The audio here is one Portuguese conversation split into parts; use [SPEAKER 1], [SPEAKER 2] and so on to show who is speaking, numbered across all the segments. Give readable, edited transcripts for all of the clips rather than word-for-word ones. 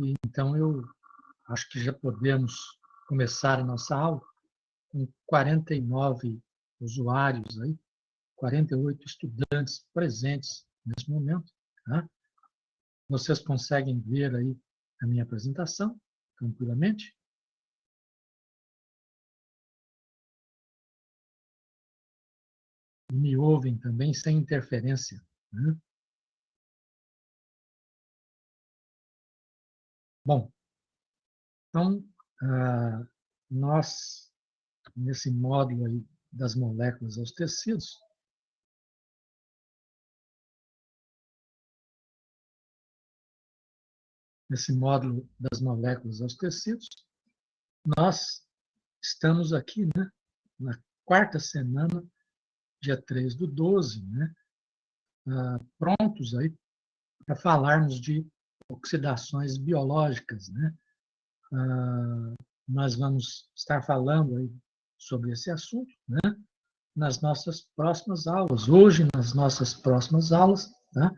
[SPEAKER 1] Então, eu acho que já podemos começar a nossa aula com 49 usuários, aí, 48 estudantes presentes nesse momento. Tá? Vocês conseguem ver aí a minha apresentação tranquilamente? Me ouvem também sem interferência, né? Bom, então, nós, nesse módulo aí das moléculas aos tecidos, nesse módulo das moléculas aos tecidos, nós estamos aqui, né, na quarta semana, dia 3/12, né, prontos aí para falarmos de oxidações biológicas, né? Nós vamos estar falando aí sobre esse assunto, né, nas nossas próximas aulas. Hoje, nas nossas próximas aulas, tá?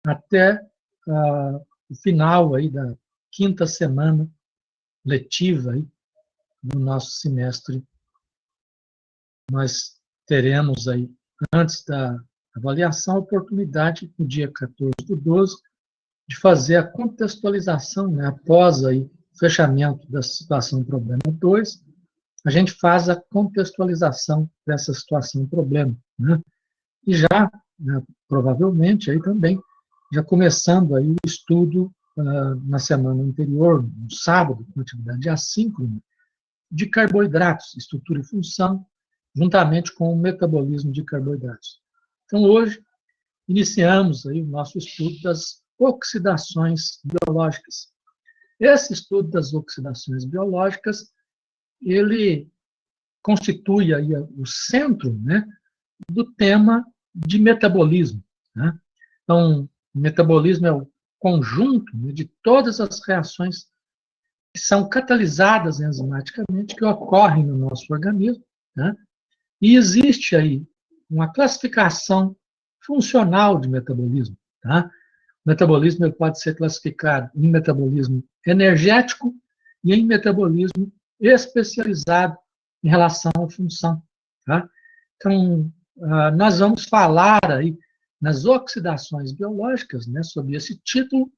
[SPEAKER 1] Até o final aí da quinta semana letiva aí do nosso semestre. Nós teremos aí, antes da avaliação, a oportunidade, no dia 14/12, de fazer a contextualização, né, após aí o fechamento da situação problema 2, a gente faz a contextualização dessa situação problema, né? E já, né, provavelmente, aí também, já começando aí o estudo na semana anterior, no sábado, com atividade assíncrona, de carboidratos, estrutura e função, juntamente com o metabolismo de carboidratos. Então, hoje, iniciamos aí o nosso estudo das oxidações biológicas. Esse estudo das oxidações biológicas, ele constitui aí o centro, né, do tema de metabolismo, né? Então, o metabolismo é o conjunto, né, de todas as reações que são catalisadas enzimaticamente, que ocorrem no nosso organismo, né? E existe aí uma classificação funcional de metabolismo, tá? O metabolismo ele pode ser classificado em metabolismo energético e em metabolismo especializado em relação à função, tá? Então, nós vamos falar aí nas oxidações biológicas, né, sob esse título,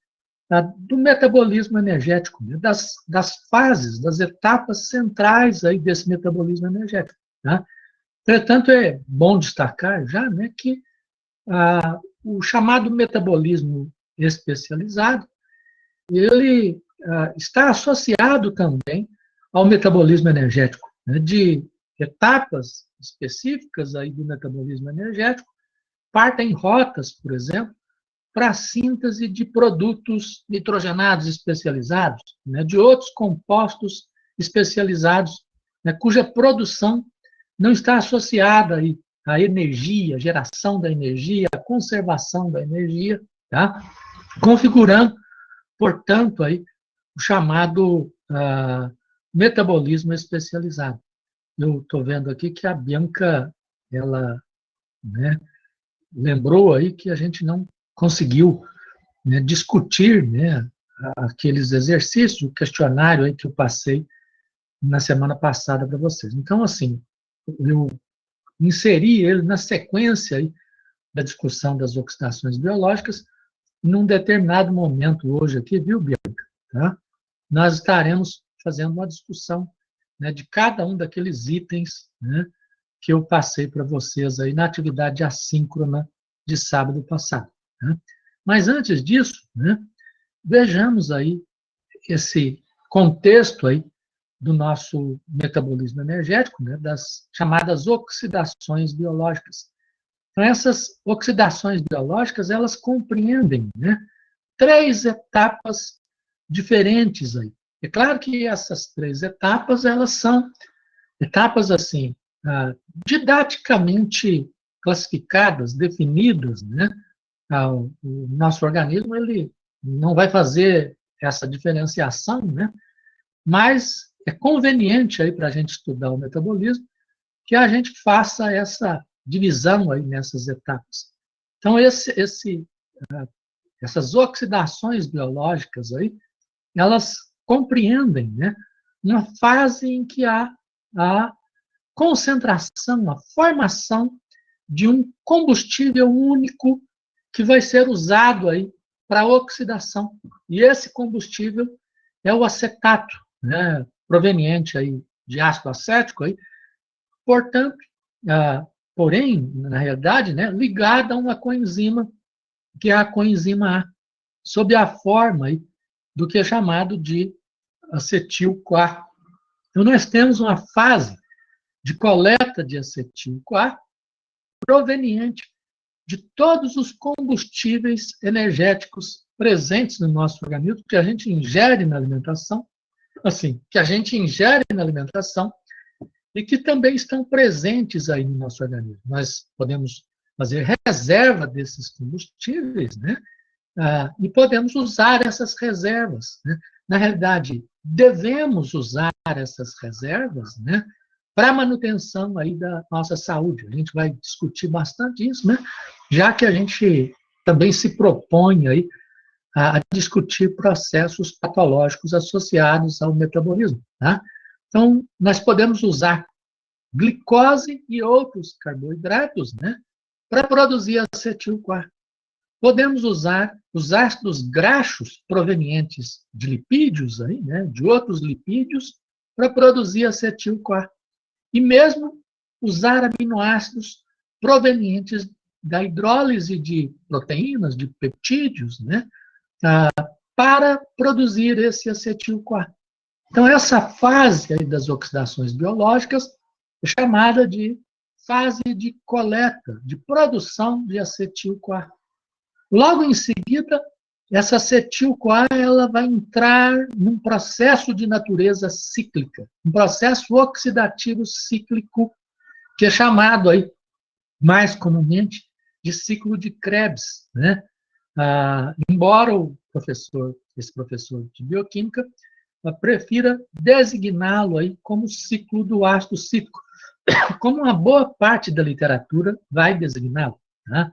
[SPEAKER 1] do metabolismo energético, né, das fases, das etapas centrais aí desse metabolismo energético, tá? Entretanto, é bom destacar já, né, que o chamado metabolismo especializado, ele está associado também ao metabolismo energético, né, de etapas específicas aí do metabolismo energético, partem rotas, por exemplo, para a síntese de produtos nitrogenados especializados, né, de outros compostos especializados, né, cuja produção não está associada aí à energia, à geração da energia, à conservação da energia, tá? Configurando, portanto, aí, o chamado metabolismo especializado. Eu estou vendo aqui que a Bianca, ela, né, lembrou aí que a gente não conseguiu, né, discutir, né, aqueles exercícios, o questionário aí que eu passei na semana passada para vocês. Então, assim, eu inseri ele na sequência aí da discussão das oxidações biológicas, num determinado momento hoje aqui, viu, Bianca? Tá? Nós estaremos fazendo uma discussão, né, de cada um daqueles itens, né, que eu passei para vocês aí na atividade assíncrona de sábado passado. Né? Mas antes disso, né, vejamos aí esse contexto aí do nosso metabolismo energético, né, das chamadas oxidações biológicas. Então, essas oxidações biológicas, elas compreendem, né, 3 etapas diferentes aí. É claro que essas 3 etapas, elas são etapas, assim, didaticamente classificadas, definidas, né? O nosso organismo, ele não vai fazer essa diferenciação, né? Mas é conveniente aí para a gente estudar o metabolismo que a gente faça essa divisão aí nessas etapas. Então, essas oxidações biológicas aí, elas compreendem, né, uma fase em que há a concentração, a formação de um combustível único que vai ser usado aí para oxidação. E esse combustível é o acetato, né, proveniente aí de ácido acético, aí, portanto, porém, na realidade, né, ligada a uma coenzima, que é a coenzima A, sob a forma aí do que é chamado de acetil-CoA. Então, nós temos uma fase de coleta de acetil-CoA proveniente de todos os combustíveis energéticos presentes no nosso organismo, que a gente ingere na alimentação, assim, que a gente ingere na alimentação e que também estão presentes aí no nosso organismo. Nós podemos fazer reserva desses combustíveis, né? E podemos usar essas reservas, né? Na realidade, devemos usar essas reservas, né, para a manutenção aí da nossa saúde. A gente vai discutir bastante isso, né, já que a gente também se propõe aí a discutir processos patológicos associados ao metabolismo. Tá? Então, nós podemos usar glicose e outros carboidratos, né, para produzir acetil-CoA. Podemos usar os ácidos graxos provenientes de lipídios, aí, né, de outros lipídios, para produzir acetil-CoA. E mesmo usar aminoácidos provenientes da hidrólise de proteínas, de peptídeos, né, para produzir esse acetil-CoA. Então, essa fase aí das oxidações biológicas é chamada de fase de coleta, de produção de acetil-CoA. Logo em seguida, essa acetil-CoA ela vai entrar num processo de natureza cíclica, um processo oxidativo cíclico, que é chamado aí, mais comumente, de ciclo de Krebs, né? Embora esse professor de bioquímica, prefira designá-lo aí como ciclo do ácido cítrico, como uma boa parte da literatura vai designá-lo. Tá?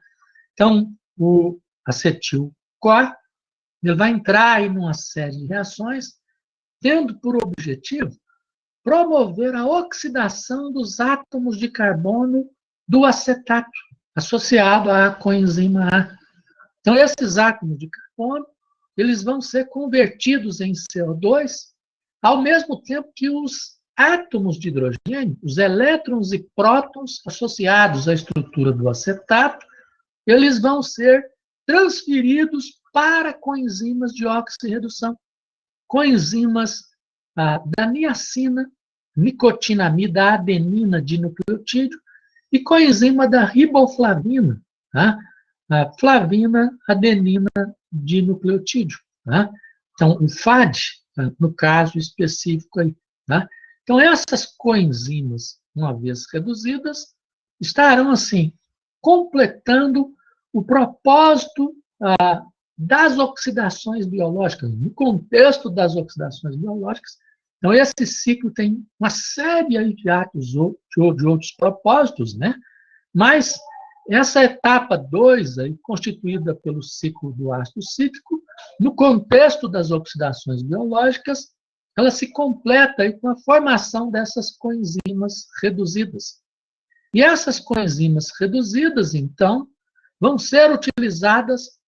[SPEAKER 1] Então, o acetil-CoA ele vai entrar aí numa série de reações, tendo por objetivo promover a oxidação dos átomos de carbono do acetato, associado à coenzima A. Então, esses átomos de carbono, eles vão ser convertidos em CO2, ao mesmo tempo que os átomos de hidrogênio, os elétrons e prótons associados à estrutura do acetato, eles vão ser transferidos para coenzimas de oxirredução. Coenzimas da niacina, nicotinamida, adenina dinucleotídeo, e coenzima da riboflavina, tá? Flavina, adenina dinucleotídeo. Tá? Então, o FAD, no caso específico aí. Tá? Então, essas coenzimas, uma vez reduzidas, estarão, assim, completando o propósito das oxidações biológicas, no contexto das oxidações biológicas. Então, esse ciclo tem uma série de atos de outros propósitos, né? Mas essa etapa 2, aí, constituída pelo ciclo do ácido cítrico, no contexto das oxidações biológicas, ela se completa aí com a formação dessas coenzimas reduzidas. E essas coenzimas reduzidas, então, vão ser utilizadas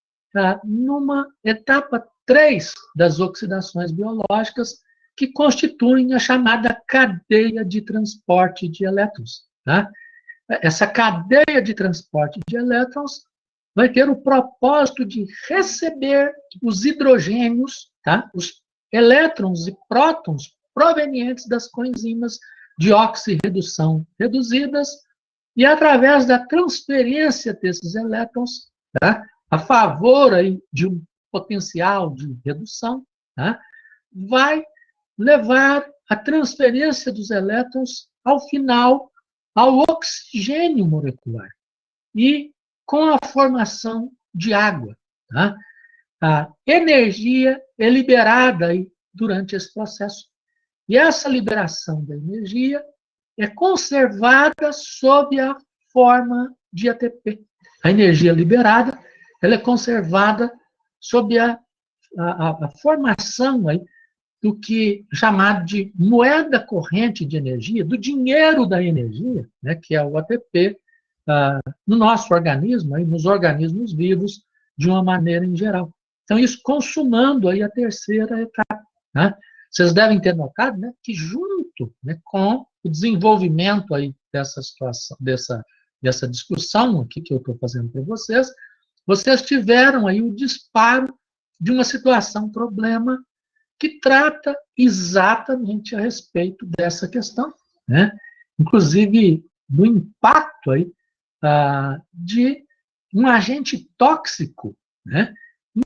[SPEAKER 1] numa etapa 3 das oxidações biológicas, que constituem a chamada cadeia de transporte de elétrons. Tá? Essa cadeia de transporte de elétrons vai ter o propósito de receber os hidrogênios, tá? Os elétrons e prótons provenientes das coenzimas de oxirredução reduzidas, e através da transferência desses elétrons, tá? A favor aí de um potencial de redução, tá? Vai levar a transferência dos elétrons ao final ao oxigênio molecular e com a formação de água. Tá? A energia é liberada aí durante esse processo. E essa liberação da energia é conservada sob a forma de ATP. A energia liberada ela é conservada sob a a formação aí do que é chamado de moeda corrente de energia, do dinheiro da energia, né, que é o ATP, no nosso organismo, aí, nos organismos vivos, de uma maneira em geral. Então, isso consumando aí a terceira etapa. Né? Vocês devem ter notado, né, que junto, né, com o desenvolvimento aí dessa situação, dessa discussão aqui que eu estou fazendo para vocês, vocês tiveram aí o disparo de uma situação, problema, que trata exatamente a respeito dessa questão, né? Inclusive do impacto aí, de um agente tóxico, né,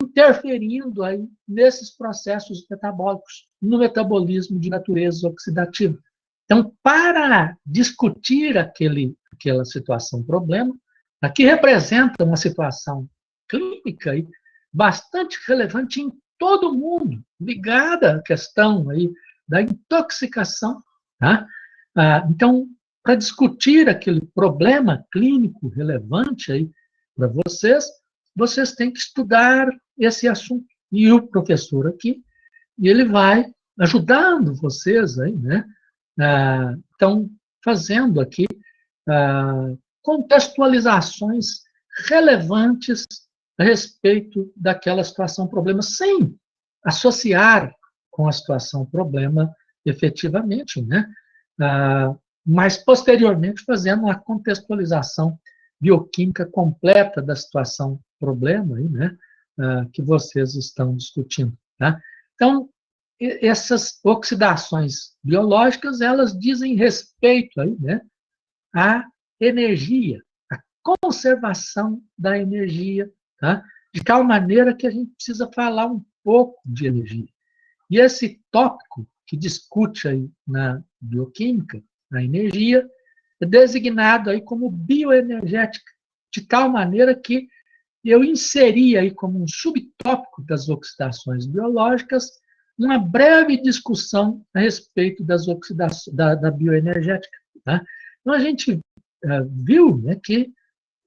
[SPEAKER 1] interferindo aí nesses processos metabólicos, no metabolismo de natureza oxidativa. Então, para discutir aquela situação problema, aqui representa uma situação clínica aí, bastante relevante em todo mundo, ligada à questão aí da intoxicação. Tá? Então, para discutir aquele problema clínico relevante aí para vocês têm que estudar esse assunto. E o professor aqui, ele vai ajudando vocês aí, né? Então, fazendo aqui contextualizações relevantes a respeito daquela situação problema, sem associar com a situação problema efetivamente, né? Mas posteriormente fazendo uma contextualização bioquímica completa da situação problema aí, né? Que vocês estão discutindo. Tá? Então, essas oxidações biológicas, elas dizem respeito aí, né, à energia, à conservação da energia, tá? De tal maneira que a gente precisa falar um pouco de energia. E esse tópico que discute aí na bioquímica, a energia, é designado aí como bioenergética, de tal maneira que eu inseri aí como um subtópico das oxidações biológicas uma breve discussão a respeito das oxidações, da bioenergética. Tá? Então, a gente viu, né, que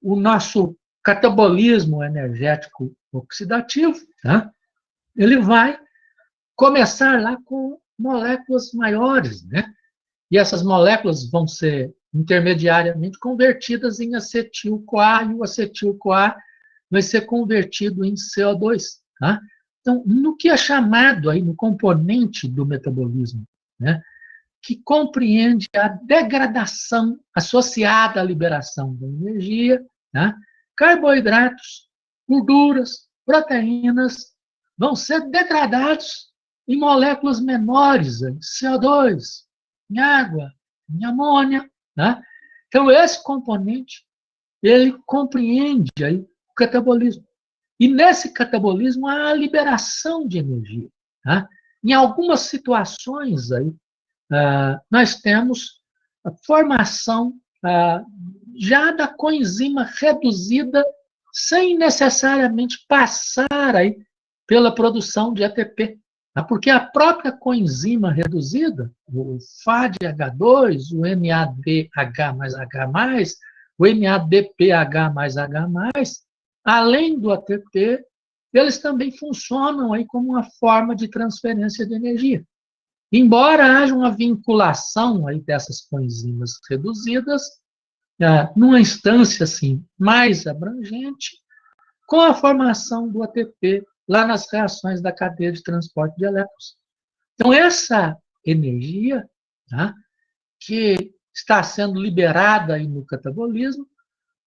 [SPEAKER 1] o nosso catabolismo energético oxidativo, tá? Ele vai começar lá com moléculas maiores, né? E essas moléculas vão ser intermediariamente convertidas em acetil-CoA, e o acetil-CoA vai ser convertido em CO2. Tá? Então, no que é chamado aí no componente do metabolismo, né, que compreende a degradação associada à liberação da energia, né, carboidratos, gorduras, proteínas vão ser degradados em moléculas menores, CO2, em água, em amônia. Né? Então, esse componente, ele compreende aí o catabolismo. E nesse catabolismo há a liberação de energia. Tá? Em algumas situações, aí, nós temos a formação já da coenzima reduzida, sem necessariamente passar aí pela produção de ATP. Tá? Porque a própria coenzima reduzida, o FADH2, o NADH mais H+, o NADPH mais H+, além do ATP, eles também funcionam aí como uma forma de transferência de energia. Embora haja uma vinculação aí dessas coenzimas reduzidas, numa instância assim, mais abrangente, com a formação do ATP lá nas reações da cadeia de transporte de elétrons. Então, essa energia, tá, que está sendo liberada aí no catabolismo,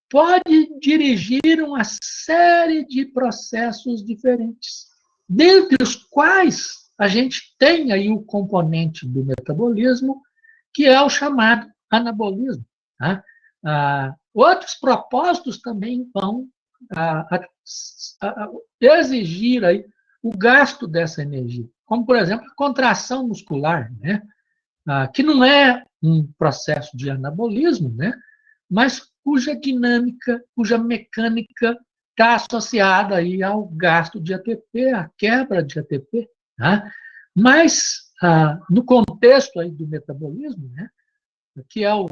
[SPEAKER 1] pode dirigir uma série de processos diferentes, dentre os quais a gente tem aí o componente do metabolismo, que é o chamado anabolismo. Tá? Outros propósitos também vão exigir aí o gasto dessa energia, como, por exemplo, a contração muscular, né? Que não é um processo de anabolismo, né? Mas cuja dinâmica, cuja mecânica está associada aí ao gasto de ATP, à quebra de ATP. Tá? Mas, no contexto aí do metabolismo, né, que é o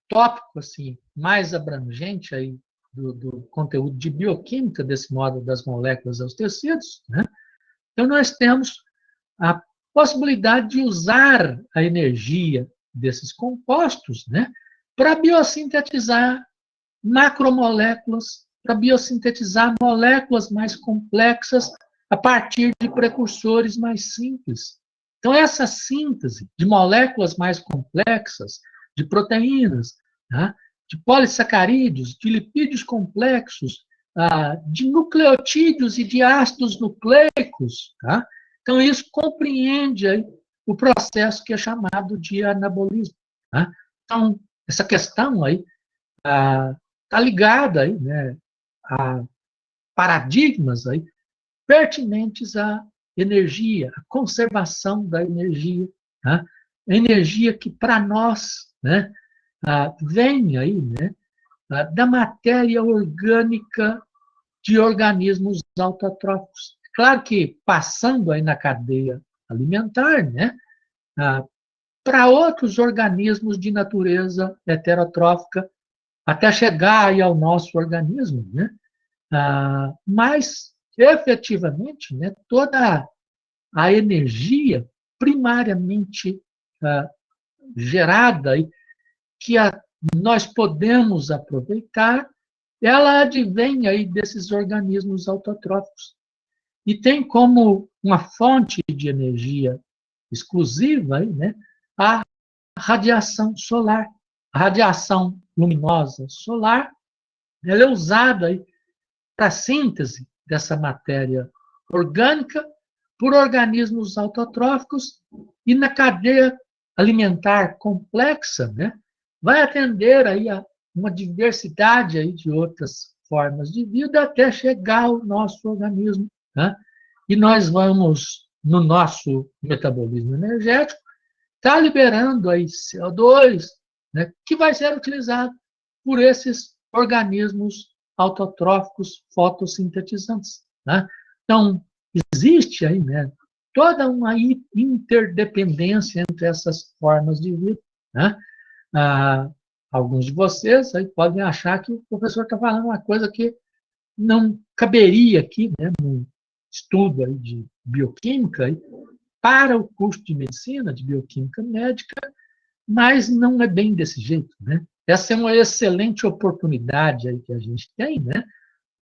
[SPEAKER 1] tópico assim, mais abrangente aí do conteúdo de bioquímica, desse modo das moléculas aos tecidos, né, Então, nós temos a possibilidade de usar a energia desses compostos, né, para biosintetizar macromoléculas, para biosintetizar moléculas mais complexas a partir de precursores mais simples. Então, essa síntese de moléculas mais complexas, de proteínas, tá, de polissacarídeos, de lipídios complexos, de nucleotídeos e de ácidos nucleicos. Tá? Então, isso compreende aí o processo que é chamado de anabolismo. Tá? Então, essa questão aí está ligada aí, né, a paradigmas aí pertinentes à energia, à conservação da energia. Tá? Energia que, para nós, né, vem aí, né, da matéria orgânica de organismos autotróficos. Claro que passando aí na cadeia alimentar, né, para outros organismos de natureza heterotrófica, até chegar aí ao nosso organismo, né? Mas, efetivamente, né, toda a energia primariamente gerada aí, que nós podemos aproveitar, ela advém aí desses organismos autotróficos. E tem como uma fonte de energia exclusiva aí, né, a radiação solar. A radiação luminosa solar, ela é usada aí para a síntese dessa matéria orgânica por organismos autotróficos e na cadeia alimentar complexa, né, vai atender aí a uma diversidade aí de outras formas de vida até chegar ao nosso organismo. Né? E nós vamos, no nosso metabolismo energético, estar liberando aí CO2, né, que vai ser utilizado por esses organismos autotróficos fotossintetizantes. Né? Então, existe aí, né, toda uma interdependência entre essas formas de vida. Né? Alguns de vocês aí podem achar que o professor está falando uma coisa que não caberia aqui, né, no estudo aí de bioquímica, aí, para o curso de medicina, de bioquímica médica, mas não é bem desse jeito. Né? Essa é uma excelente oportunidade aí que a gente tem, né,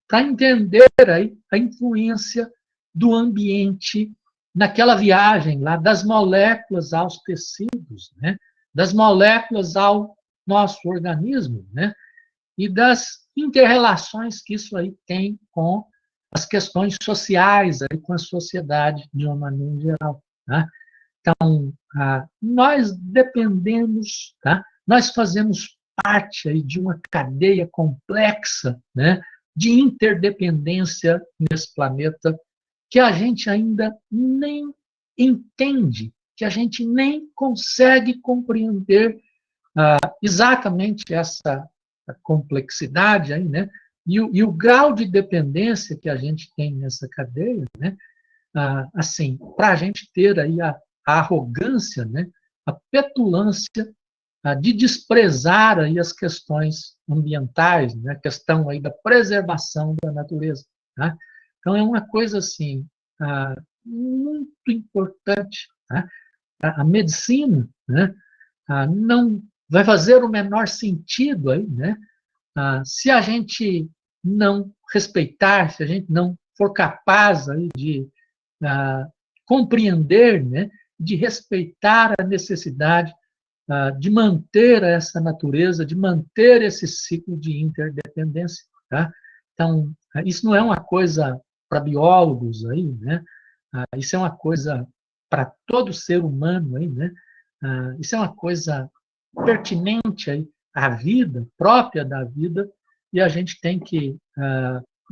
[SPEAKER 1] para entender aí a influência do ambiente naquela viagem lá das moléculas aos tecidos, né, das moléculas ao nosso organismo, né, e das inter-relações que isso aí tem com as questões sociais, aí, com a sociedade de uma maneira geral. Tá? Então, nós dependemos, tá? Nós fazemos parte aí de uma cadeia complexa, né, de interdependência nesse planeta que a gente ainda nem entende, que a gente nem consegue compreender exatamente essa complexidade aí, né? E o grau de dependência que a gente tem nessa cadeia, né? Assim, para a gente ter aí a arrogância, né? A petulância de desprezar aí as questões ambientais, né? A questão aí da preservação da natureza. Tá? Então, é uma coisa assim muito importante. Tá? A medicina, né? Não vai fazer o menor sentido aí, né? Se a gente não respeitar, se a gente não for capaz aí de compreender, né? De respeitar a necessidade de manter essa natureza, de manter esse ciclo de interdependência. Tá? Então, isso não é uma coisa para biólogos aí, né? Isso é uma coisa para todo ser humano aí, né? Isso é uma coisa pertinente aí à vida, própria da vida, e a gente tem que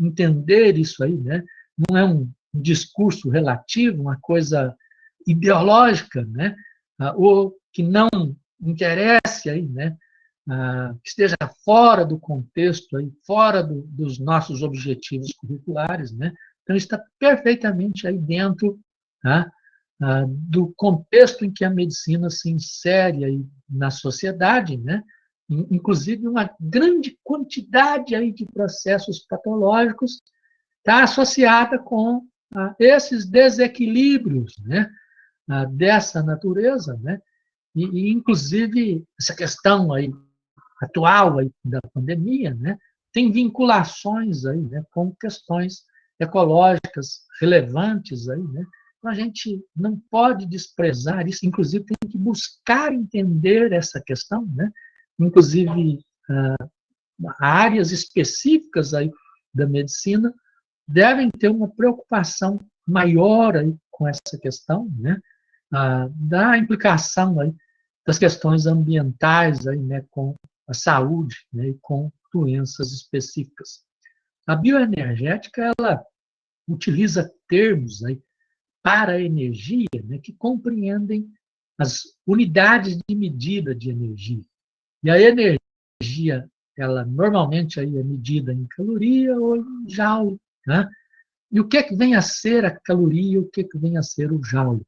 [SPEAKER 1] entender isso aí, né? Não é um discurso relativo, uma coisa ideológica, né? Ou que não interesse aí, né? Que esteja fora do contexto, aí, fora dos nossos objetivos curriculares, né? Então, está perfeitamente aí dentro, tá? Do contexto em que a medicina se insere aí na sociedade, né? Inclusive uma grande quantidade aí de processos patológicos está associada com esses desequilíbrios, né, dessa natureza, né, e, inclusive, essa questão aí, atual aí, da pandemia, né, tem vinculações aí, né, com questões ecológicas relevantes aí, né. Então, a gente não pode desprezar isso, inclusive tem que buscar entender essa questão, né, inclusive áreas específicas aí da medicina devem ter uma preocupação maior aí com essa questão, né, da implicação aí das questões ambientais aí, né, com a saúde, né, e com doenças específicas. A bioenergética, ela utiliza termos aí para a energia, né, que compreendem as unidades de medida de energia. E a energia, ela normalmente aí é medida em caloria ou em joule, né? E o que vem a ser a caloria e o que vem a ser o joule?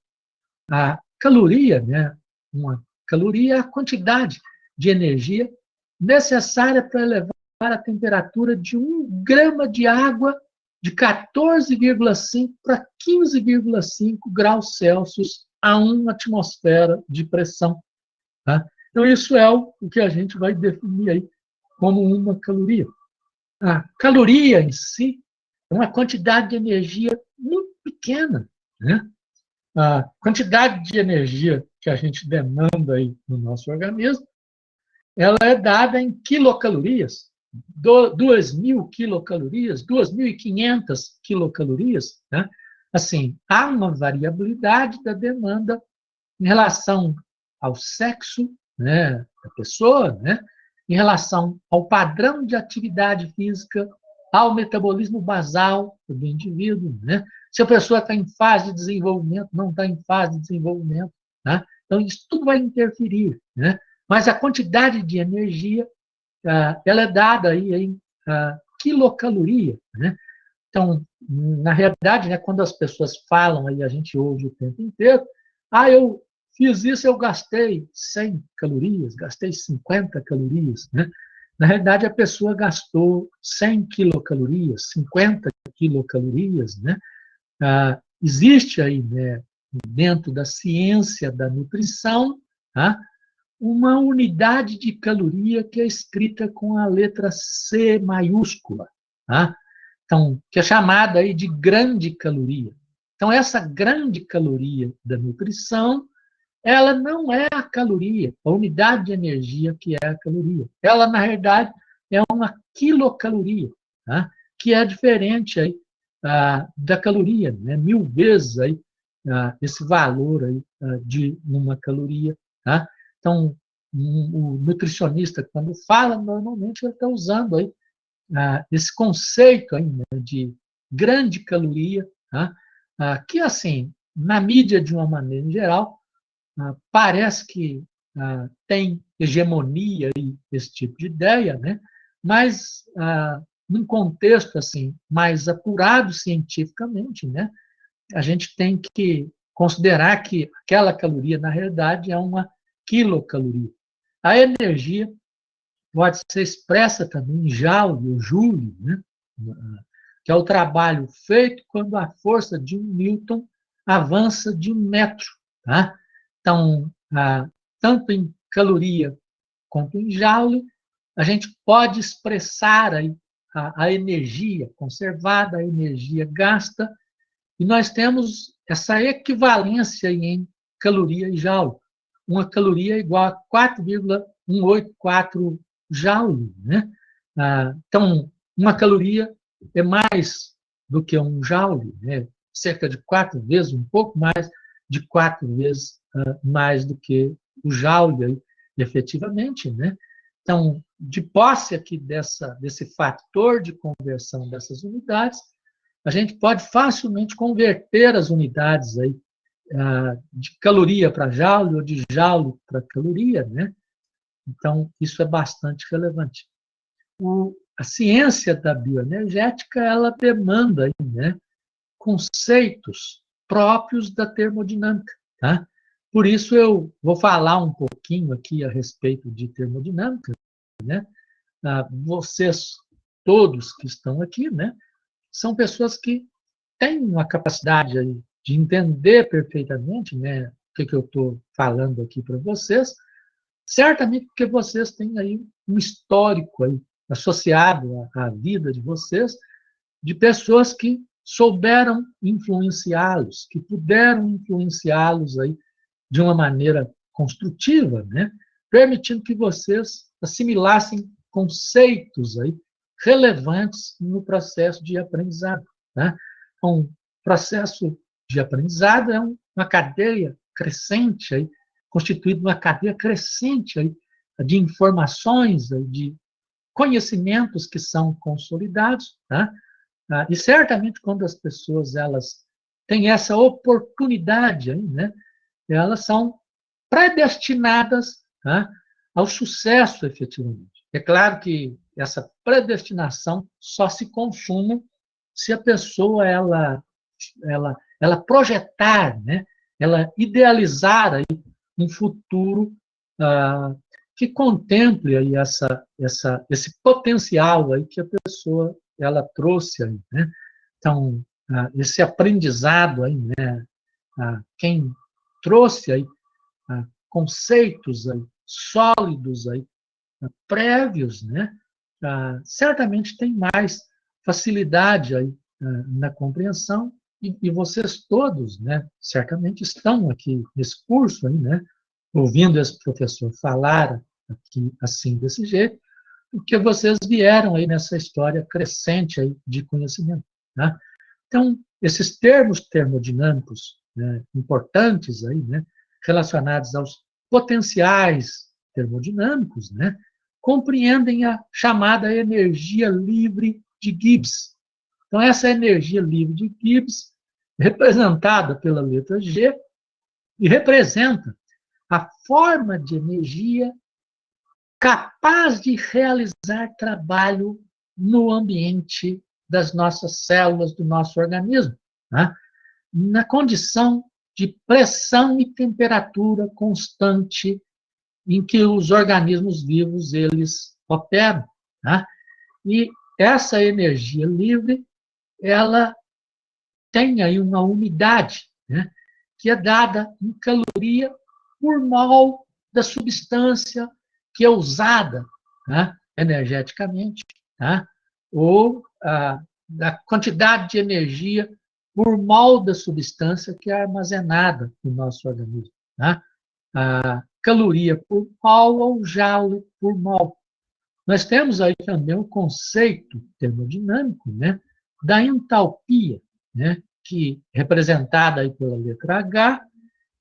[SPEAKER 1] A caloria, né, uma caloria é a quantidade de energia necessária para elevar a temperatura de 1 grama de água de 14,5 para 15,5 graus Celsius a 1 atmosfera de pressão. Tá? Então, isso é o que a gente vai definir aí como uma caloria. A caloria em si é uma quantidade de energia muito pequena, né? A quantidade de energia que a gente demanda aí no nosso organismo, ela é dada em quilocalorias, 2.000 quilocalorias, 2.500 quilocalorias, né? Assim, há uma variabilidade da demanda em relação ao sexo, né, da pessoa, né, em relação ao padrão de atividade física, ao metabolismo basal do indivíduo, né? Se a pessoa está em fase de desenvolvimento, não está em fase de desenvolvimento, né? Então isso tudo vai interferir, né? Mas a quantidade de energia, ela é dada aí em quilocaloria, né? Então, na realidade, né, quando as pessoas falam, aí a gente ouve o tempo inteiro, eu fiz isso, eu gastei 100 calorias, gastei 50 calorias, né? Na realidade, a pessoa gastou 100 quilocalorias, 50 quilocalorias, né? Existe aí, né, dentro da ciência da nutrição, tá, uma unidade de caloria que é escrita com a letra C maiúscula, tá? Então, que é chamada aí de grande caloria. Então, essa grande caloria da nutrição, ela não é a caloria, a unidade de energia que é a caloria. Ela, na realidade, é uma quilocaloria, tá? Que é diferente aí, da caloria, né? 1000 vezes aí, esse valor aí, de uma caloria. Tá? Então, o nutricionista, quando fala, normalmente ele está usando aí, esse conceito aí, né, de grande caloria, tá? Que, assim, na mídia, de uma maneira em geral, parece que tem hegemonia aí, esse tipo de ideia, né? Mas, num contexto assim, mais apurado cientificamente, né, a gente tem que considerar que aquela caloria, na realidade, é uma quilocaloria. A energia pode ser expressa também em joule ou joule, né? Que é o trabalho feito quando a força de 1 Newton avança de 1 metro. Tá? Então, tanto em caloria quanto em joule, a gente pode expressar a energia conservada, a energia gasta, e nós temos essa equivalência em caloria e joule. Uma caloria é igual a 4,184 joule. Né? Então, uma caloria é mais do que um joule, né? Cerca de 4 vezes, um pouco mais de 4 vezes mais do que o joule, efetivamente. Né? Então, de posse aqui desse fator de conversão dessas unidades, a gente pode facilmente converter as unidades aí, de caloria para joule ou de joule para caloria, né? Então, isso é bastante relevante. A ciência da bioenergética, ela demanda aí, né, conceitos próprios da termodinâmica. Tá? Por isso, eu vou falar um pouquinho aqui a respeito de termodinâmica. Né? Vocês, todos que estão aqui, né, são pessoas que têm uma capacidade aí de entender perfeitamente, né, o que eu estou falando aqui para vocês, certamente porque vocês têm aí um histórico aí associado à vida de vocês, de pessoas que souberam influenciá-los, que puderam influenciá-los aí de uma maneira construtiva, né, permitindo que vocês assimilassem conceitos aí relevantes no processo de aprendizado. Né? Então, o processo de aprendizado é uma cadeia crescente, aí, constituída de uma cadeia crescente aí, de informações, aí, de conhecimentos que são consolidados. Tá? E certamente quando as pessoas elas têm essa oportunidade, aí, né, elas são predestinadas, tá, ao sucesso, efetivamente. É claro que essa predestinação só se consuma se a pessoa ela projetar, né, ela idealizar aí um futuro que contemple aí esse potencial aí que a pessoa ela trouxe aí, né? Então, esse aprendizado aí, né, quem trouxe aí conceitos aí, sólidos aí, prévios, né, certamente tem mais facilidade aí na compreensão e vocês todos, né, certamente estão aqui nesse curso aí, né, ouvindo esse professor falar aqui assim desse jeito, porque vocês vieram aí nessa história crescente aí de conhecimento, né? Então, esses termos termodinâmicos, né, importantes aí, né, relacionados aos potenciais termodinâmicos, né, compreendem a chamada energia livre de Gibbs. Então, essa energia livre de Gibbs, representada pela letra G, e representa a forma de energia capaz de realizar trabalho no ambiente das nossas células, do nosso organismo, né? Na condição de pressão e temperatura constante em que os organismos vivos eles operam. Né? E essa energia livre, ela tem aí uma unidade, né, que é dada em caloria por mol da substância que é usada, né, energeticamente, né, ou da quantidade de energia por mol da substância que é armazenada no nosso organismo. Né? A caloria por mol ou joule por mol. Nós temos aí também o conceito termodinâmico, né, da entalpia, né, que é representada aí pela letra H,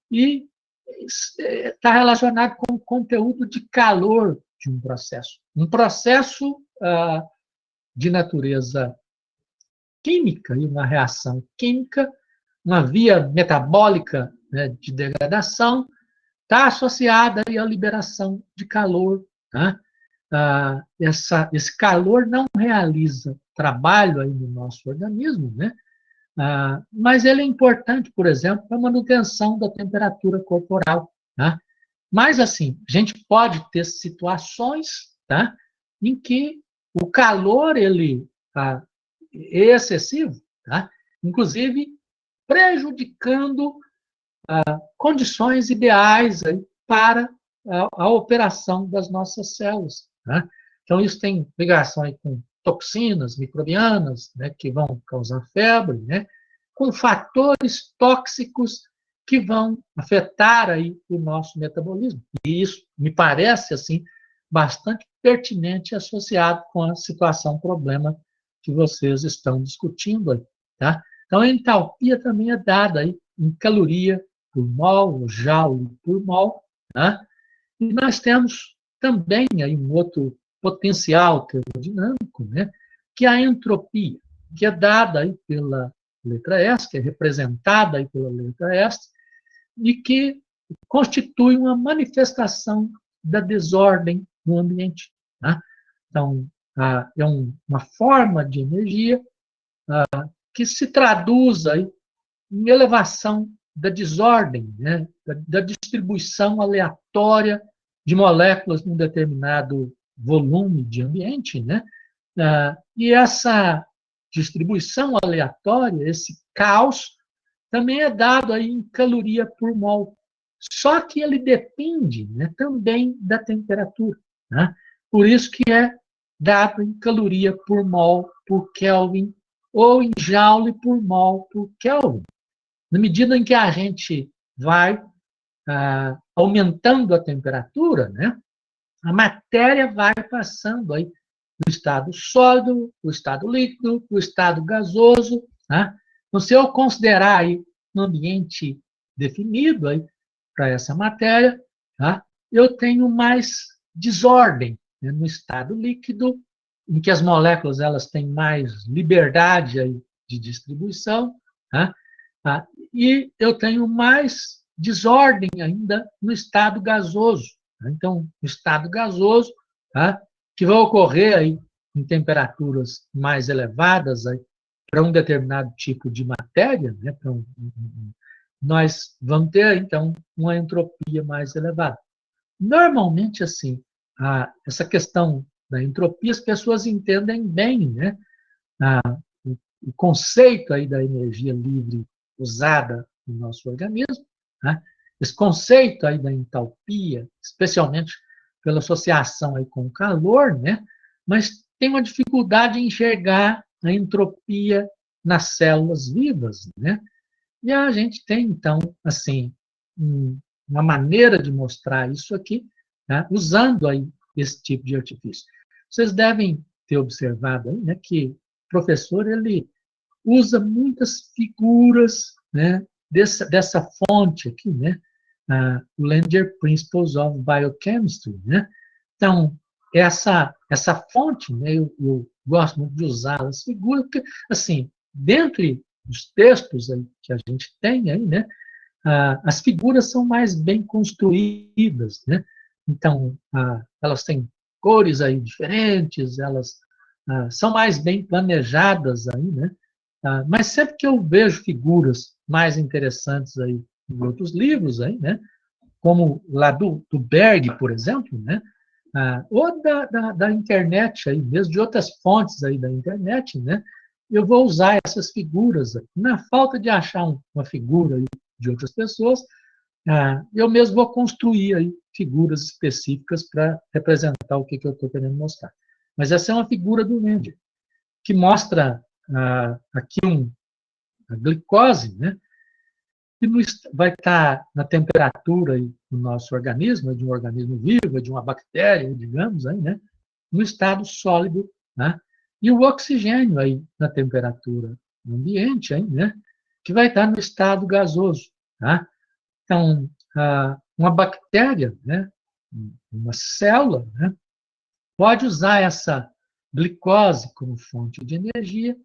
[SPEAKER 1] e está relacionado com o conteúdo de calor de um processo. Um processo de natureza química, e uma reação química, uma via metabólica, né, de degradação, está associada aí à liberação de calor. Tá? Esse calor não realiza trabalho aí no nosso organismo, né? Mas ele é importante, por exemplo, para a manutenção da temperatura corporal. Tá? Mas, assim, a gente pode ter situações, tá, em que o calor ele é excessivo, tá? Inclusive prejudicando condições ideais aí para a operação das nossas células. Né? Então, isso tem ligação aí com toxinas microbianas, né, que vão causar febre, né, com fatores tóxicos que vão afetar aí o nosso metabolismo. E isso me parece assim bastante pertinente e associado com a situação, problema que vocês estão discutindo aí. Tá? Então, a entalpia também é dada aí em caloria por mol, joule por mol. Né? E nós temos também aí um outro potencial termodinâmico, né, que é a entropia, que é dada aí pela letra S, que é representada aí pela letra S, e que constitui uma manifestação da desordem no ambiente. Né? Então, é uma forma de energia que se traduz aí em elevação da desordem, né, da distribuição aleatória de moléculas num determinado volume de ambiente, né, e essa distribuição aleatória, esse caos, também é dado aí em caloria por mol. Só que ele depende, né, também da temperatura. Né? Por isso que é dado em caloria por mol por Kelvin ou em joule por mol por Kelvin. Na medida em que a gente vai aumentando a temperatura, né, a matéria vai passando aí do estado sólido, do estado líquido, do estado gasoso. Né? Então, se eu considerar aí um ambiente definido aí para essa matéria, tá? Eu tenho mais desordem, né, no estado líquido, em que as moléculas elas têm mais liberdade aí de distribuição, tá? E eu tenho mais desordem ainda no estado gasoso. Tá? Então, no estado gasoso, tá, que vai ocorrer aí em temperaturas mais elevadas aí, para um determinado tipo de matéria, né, nós vamos ter, então, uma entropia mais elevada. Normalmente, assim, essa questão da entropia, as pessoas entendem bem, né, o conceito aí da energia livre usada no nosso organismo, né, esse conceito aí da entalpia, especialmente pela associação aí com o calor, né, mas tem uma dificuldade em enxergar a entropia nas células vivas, né? E a gente tem, então, assim, uma maneira de mostrar isso aqui, né, usando aí esse tipo de artifício. Vocês devem ter observado aí, né, que o professor ele usa muitas figuras, né, dessa fonte aqui, né, Langer Principles of Biochemistry, né? Então, essa fonte, né, eu gosto muito de usar as figuras, porque, assim, dentre os textos aí que a gente tem aí, né, as figuras são mais bem construídas, né? Então, elas têm cores aí diferentes, elas são mais bem planejadas aí, né? Mas sempre que eu vejo figuras mais interessantes aí em outros livros aí, né? Como lá do Berg, por exemplo, né? Ou da internet aí, mesmo de outras fontes aí da internet, né? Eu vou usar essas figuras. Na falta de achar uma figura aí de outras pessoas, eu mesmo vou construir aí figuras específicas para representar o que eu estou querendo mostrar. Mas essa é uma figura do Langer, que mostra aqui a glicose, né? Que vai estar na temperatura aí do nosso organismo, de um organismo vivo, de uma bactéria, digamos, aí, né? No estado sólido, né? E o oxigênio aí na temperatura do ambiente, aí, né? Que vai estar no estado gasoso, tá? Então, uma bactéria, né? Uma célula, né? Pode usar essa glicose como fonte de energia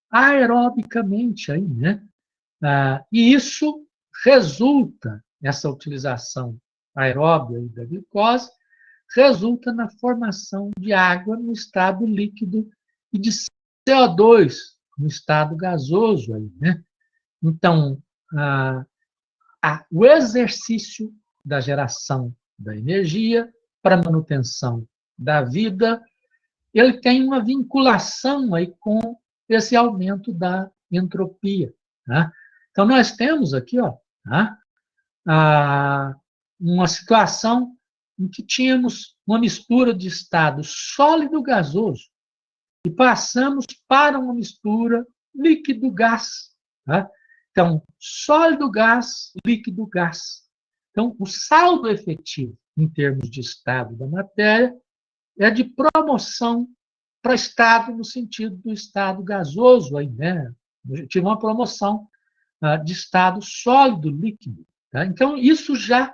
[SPEAKER 1] aerobicamente aí, né? E isso resulta, essa utilização aeróbica da glicose, resulta na formação de água no estado líquido e de CO2 no estado gasoso. Aí, né? Então, o exercício da geração da energia para a manutenção da vida, ele tem uma vinculação aí com esse aumento da entropia. Tá? Então, nós temos aqui uma situação em que tínhamos uma mistura de estado sólido-gasoso e passamos para uma mistura líquido-gás. Tá? Então, sólido-gás, líquido-gás. Então, o saldo efetivo, em termos de estado da matéria, é de promoção para estado no sentido do estado gasoso. Aí, né? Eu tive uma promoção de estado sólido líquido. Tá? Então, isso já,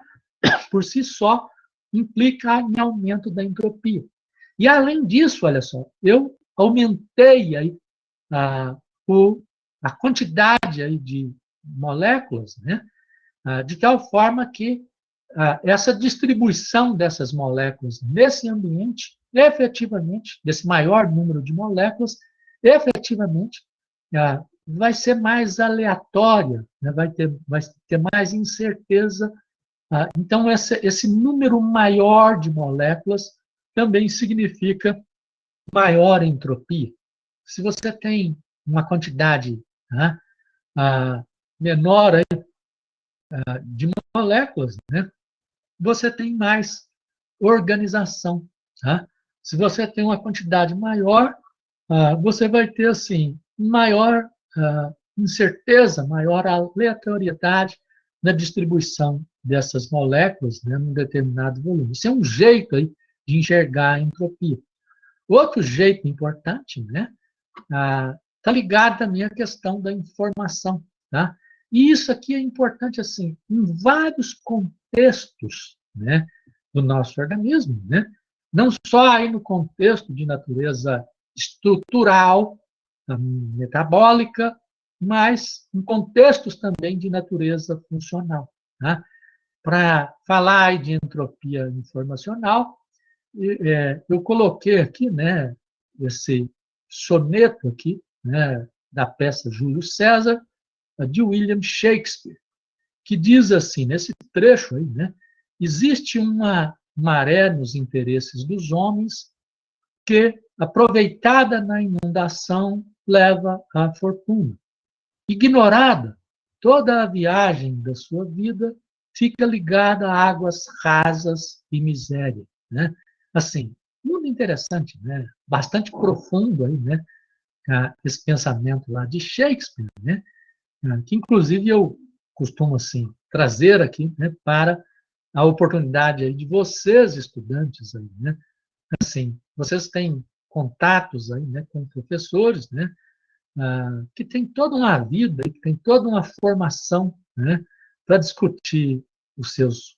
[SPEAKER 1] por si só, implica em aumento da entropia. E, além disso, olha só, eu aumentei aí, a quantidade aí de moléculas, né? De tal forma que essa distribuição dessas moléculas nesse ambiente, efetivamente, desse maior número de moléculas, efetivamente, vai ser mais aleatória, né? vai ter mais incerteza. Então, esse número maior de moléculas também significa maior entropia. Se você tem uma quantidade, né, menor aí, de moléculas, né, você tem mais organização. Tá? Se você tem uma quantidade maior, você vai ter assim maior incerteza, maior aleatoriedade na distribuição dessas moléculas, né, num determinado volume. Isso é um jeito aí de enxergar a entropia. Outro jeito importante, né, está ligado também à questão da informação. Tá? E isso aqui é importante assim, em vários contextos, né, do nosso organismo, né? Não só aí no contexto de natureza estrutural, metabólica, mas em contextos também de natureza funcional. Tá? Para falar aí de entropia informacional, eu coloquei aqui, né, esse soneto aqui, né, da peça Júlio César, de William Shakespeare, que diz assim, nesse trecho aí, né, existe uma maré nos interesses dos homens que, aproveitada na inundação, leva à fortuna. Ignorada, toda a viagem da sua vida fica ligada a águas rasas e miséria. Né? Assim, muito interessante, né? Bastante profundo aí, né? Esse pensamento lá de Shakespeare, né? Que inclusive eu costumo assim trazer aqui, né, para a oportunidade aí de vocês estudantes aí, né? Assim, vocês têm contatos aí, né, com professores, né, que tem toda uma vida, que tem toda uma formação, né, para discutir os seus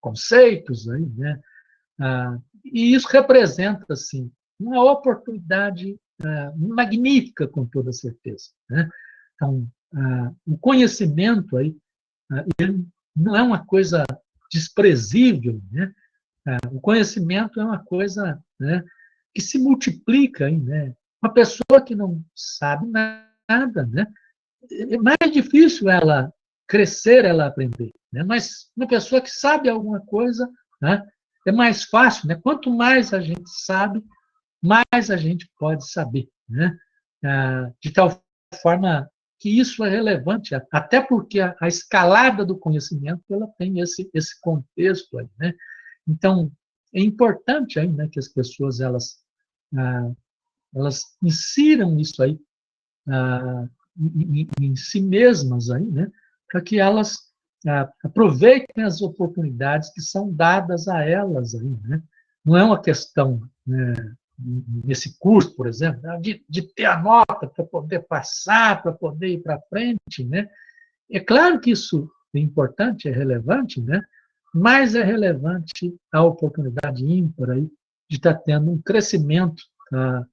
[SPEAKER 1] conceitos aí, né? E isso representa assim uma oportunidade magnífica, com toda certeza, né? Então, o conhecimento aí, ele não é uma coisa desprezível, né? O conhecimento é uma coisa, né, que se multiplica aí, né? Uma pessoa que não sabe nada, né? É mais difícil ela crescer, ela aprender, né? Mas uma pessoa que sabe alguma coisa, né, é mais fácil, né? Quanto mais a gente sabe, mais a gente pode saber, né? De tal forma que isso é relevante, até porque a escalada do conhecimento ela tem esse contexto aí, né? Então, é importante aí, né, que as pessoas elas insiram isso aí em si mesmas aí, né, para que elas aproveitem as oportunidades que são dadas a elas aí, né? Não é uma questão, né, nesse curso, por exemplo, de ter a nota para poder passar, para poder ir para frente, né? É claro que isso é importante, é relevante, né? Mas é relevante a oportunidade ímpar aí de estar tendo um crescimento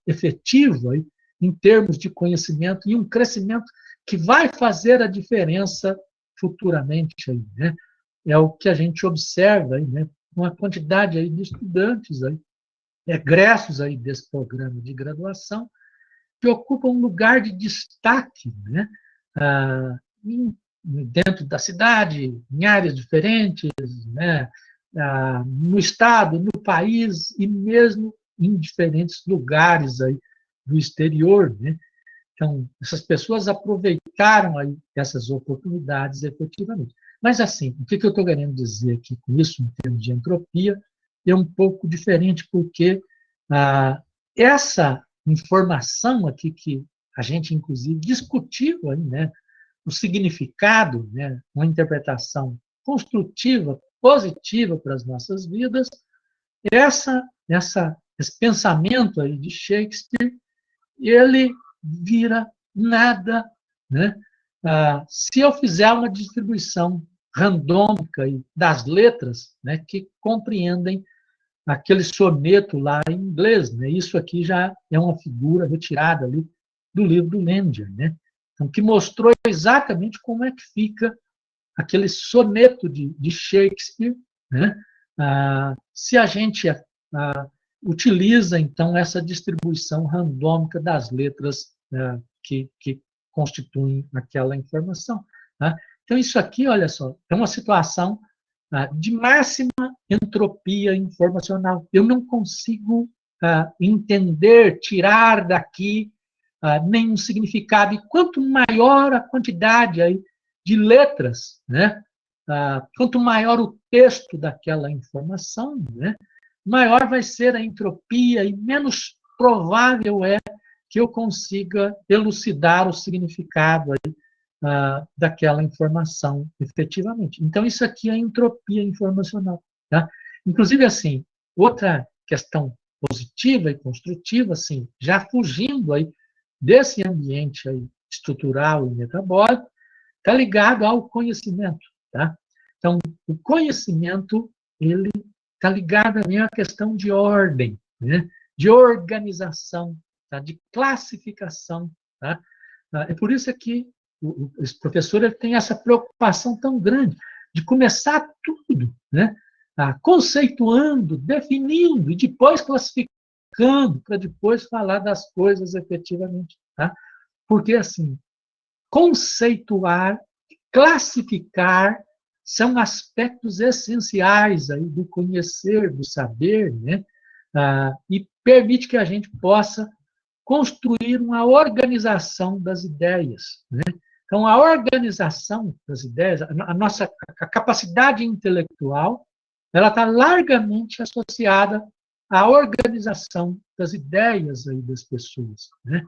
[SPEAKER 1] efetivo aí, em termos de conhecimento, e um crescimento que vai fazer a diferença futuramente aí, né? É o que a gente observa aí, né? Uma quantidade aí de estudantes aí, egressos aí desse programa de graduação, que ocupam um lugar de destaque, né? Dentro da cidade, em áreas diferentes, né? No estado, no país e mesmo em diferentes lugares aí do exterior, né? Então, essas pessoas aproveitaram aí essas oportunidades efetivamente. Mas, assim, o que eu estou querendo dizer aqui com isso, em termos de entropia, é um pouco diferente, porque essa informação aqui que a gente, inclusive, discutiu aí, né, o significado, né, uma interpretação construtiva, positiva para as nossas vidas, esse pensamento aí de Shakespeare, ele vira nada, né? Se eu fizer uma distribuição randômica das letras, né, que compreendem aquele soneto lá em inglês, né? Isso aqui já é uma figura retirada ali do livro do Mendier, né? Então, que mostrou exatamente como é que fica aquele soneto de Shakespeare, né? Se a gente utiliza, então, essa distribuição randômica das letras que constituem aquela informação. Tá? Então, isso aqui, olha só, é uma situação de máxima entropia informacional. Eu não consigo entender, tirar daqui nenhum significado. E quanto maior a quantidade aí de letras, né, quanto maior o texto daquela informação, né, maior vai ser a entropia e menos provável é que eu consiga elucidar o significado aí, daquela informação efetivamente. Então, isso aqui é entropia informacional. Tá? Inclusive, assim, outra questão positiva e construtiva, assim, já fugindo aí desse ambiente aí estrutural e metabólico, está ligado ao conhecimento. Tá? Então, o conhecimento, ele está ligado também à questão de ordem, né? De organização, tá? De classificação. Tá? É por isso que esse professor ele tem essa preocupação tão grande de começar tudo, né? Conceituando, definindo e depois classificando, para depois falar das coisas efetivamente. Tá? Porque, assim, conceituar, classificar são aspectos essenciais aí do conhecer, do saber, né? E permite que a gente possa construir uma organização das ideias, né? Então, a organização das ideias, a nossa capacidade intelectual, ela está largamente associada à organização das ideias aí das pessoas, né?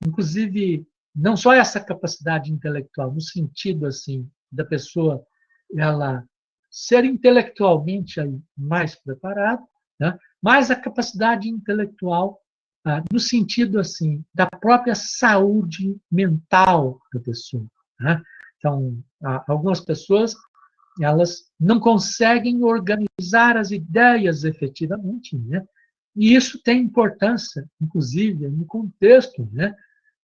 [SPEAKER 1] Inclusive, não só essa capacidade intelectual, no sentido assim da pessoa ela ser intelectualmente aí mais preparada, né? Mas a capacidade intelectual no sentido assim da própria saúde mental da pessoa. Né? Então, algumas pessoas elas não conseguem organizar as ideias efetivamente, né? E isso tem importância, inclusive, no contexto, né,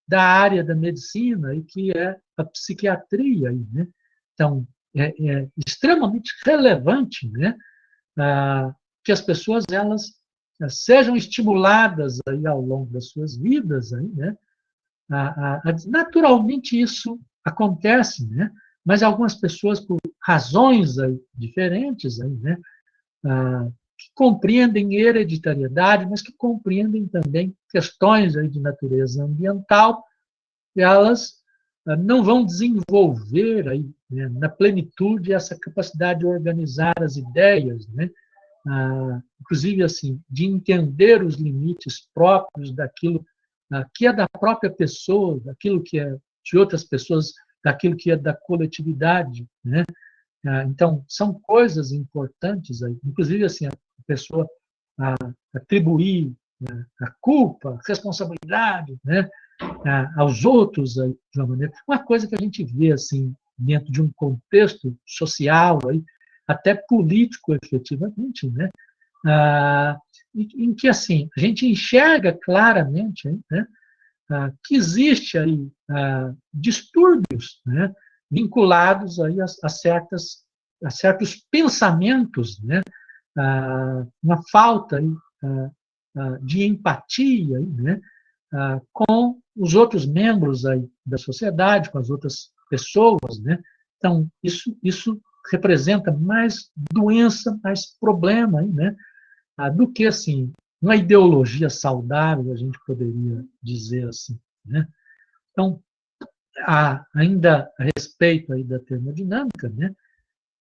[SPEAKER 1] da área da medicina e que é a psiquiatria, né? Então, é extremamente relevante, né, que as pessoas elas sejam estimuladas aí ao longo das suas vidas, aí, né? Naturalmente isso acontece, né? Mas algumas pessoas por razões aí diferentes, aí, né? Que compreendem hereditariedade, mas que compreendem também questões aí de natureza ambiental, e elas não vão desenvolver aí, né, na plenitude essa capacidade de organizar as ideias, né? Inclusive assim, de entender os limites próprios daquilo que é da própria pessoa, daquilo que é de outras pessoas, daquilo que é da coletividade, né? Então, são coisas importantes, aí, inclusive assim, a pessoa atribuir a culpa, a responsabilidade, né, aos outros aí, de uma maneira. Uma coisa que a gente vê assim dentro de um contexto social, aí, até político, efetivamente, né, em que assim a gente enxerga claramente, né, que existe aí distúrbios, né, vinculados aí a certos pensamentos, né, uma falta aí, de empatia, aí, né, com os outros membros aí da sociedade, com as outras pessoas, né? Então isso representa mais doença, mais problema, aí, né? Do que assim uma ideologia saudável, a gente poderia dizer assim, né? Então, ainda a respeito aí da termodinâmica, né?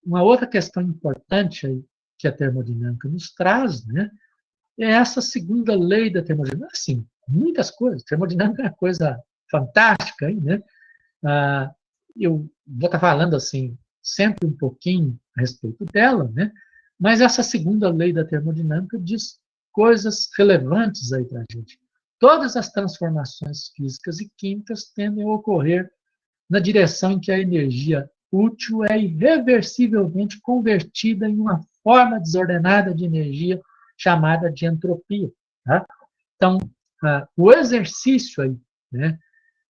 [SPEAKER 1] Uma outra questão importante aí que a termodinâmica nos traz, né? É essa segunda lei da termodinâmica. Assim, muitas coisas. Termodinâmica é uma coisa fantástica, hein, né? Eu vou estar falando assim sempre um pouquinho a respeito dela, né? Mas essa segunda lei da termodinâmica diz coisas relevantes aí para a gente. Todas as transformações físicas e químicas tendem a ocorrer na direção em que a energia útil é irreversivelmente convertida em uma forma desordenada de energia chamada de entropia. Tá? Então, o exercício aí, né,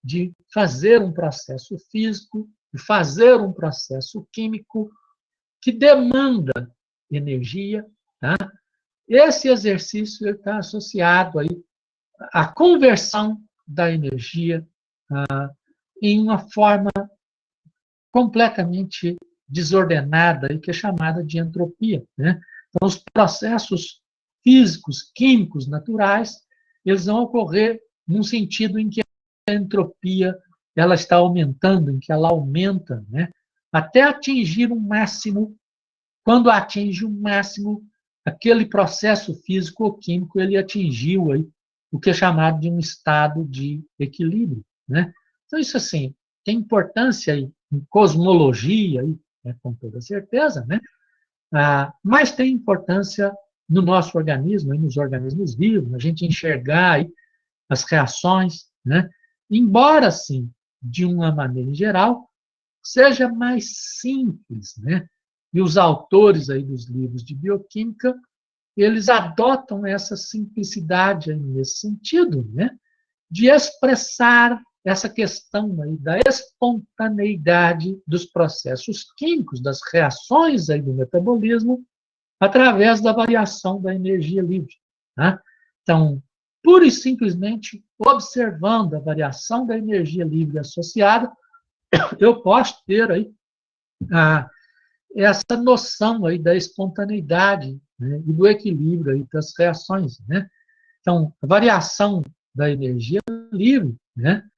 [SPEAKER 1] de fazer um processo físico, de fazer um processo químico que demanda energia, tá? Esse exercício está associado aí à conversão da energia em uma forma completamente desordenada e que é chamada de entropia, né? Então, os processos físicos, químicos, naturais, eles vão ocorrer num sentido em que entropia ela está aumentando, em que ela aumenta, né, até atingir um máximo. Quando atinge um máximo, aquele processo físico ou químico ele atingiu aí o que é chamado de um estado de equilíbrio, né? Então isso assim tem importância aí em cosmologia aí, né, com toda certeza, né? Mas tem importância no nosso organismo, aí nos organismos vivos, a gente enxergar aí as reações, né? Embora sim, de uma maneira geral, seja mais simples, né? E os autores aí dos livros de bioquímica, eles adotam essa simplicidade aí nesse sentido, né? De expressar essa questão aí da espontaneidade dos processos químicos, das reações aí do metabolismo, através da variação da energia livre. Tá? Então, pura e simplesmente observando a variação da energia livre associada, eu posso ter aí essa noção aí da espontaneidade, né, e do equilíbrio aí das reações, né? Então, a variação da energia livre, né,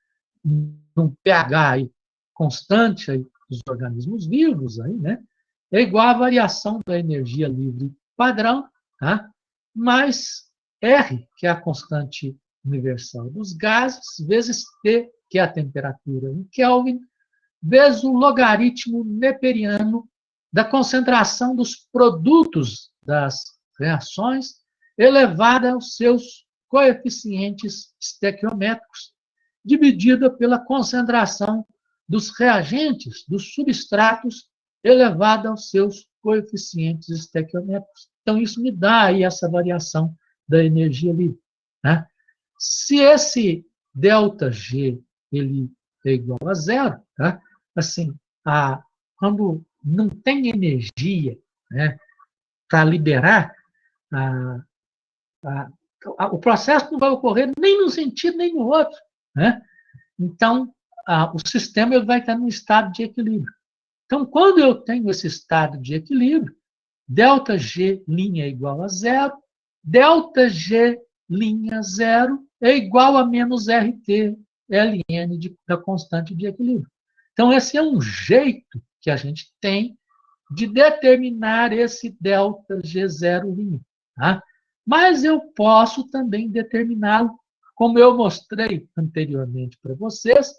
[SPEAKER 1] num pH aí constante aí dos organismos vivos aí, né, é igual à variação da energia livre padrão, tá? Mais R, que é a constante universal dos gases, vezes T, que é a temperatura em Kelvin, vezes o logaritmo neperiano da concentração dos produtos das reações elevada aos seus coeficientes estequiométricos, dividida pela concentração dos reagentes, dos substratos, elevada aos seus coeficientes estequiométricos. Então, isso me dá aí essa variação da energia livre. Né? Se esse ΔG ele é igual a zero, tá? Assim, quando não tem energia, né, para liberar, a, o processo não vai ocorrer nem num sentido nem no outro. Né? Então, o sistema ele vai estar num estado de equilíbrio. Então, quando eu tenho esse estado de equilíbrio, ΔG' é igual a zero, ΔG' é igual a menos RT ln da constante de equilíbrio. Então, esse é um jeito que a gente tem de determinar esse ΔG0'. Tá? Mas eu posso também determiná-lo, como eu mostrei anteriormente para vocês,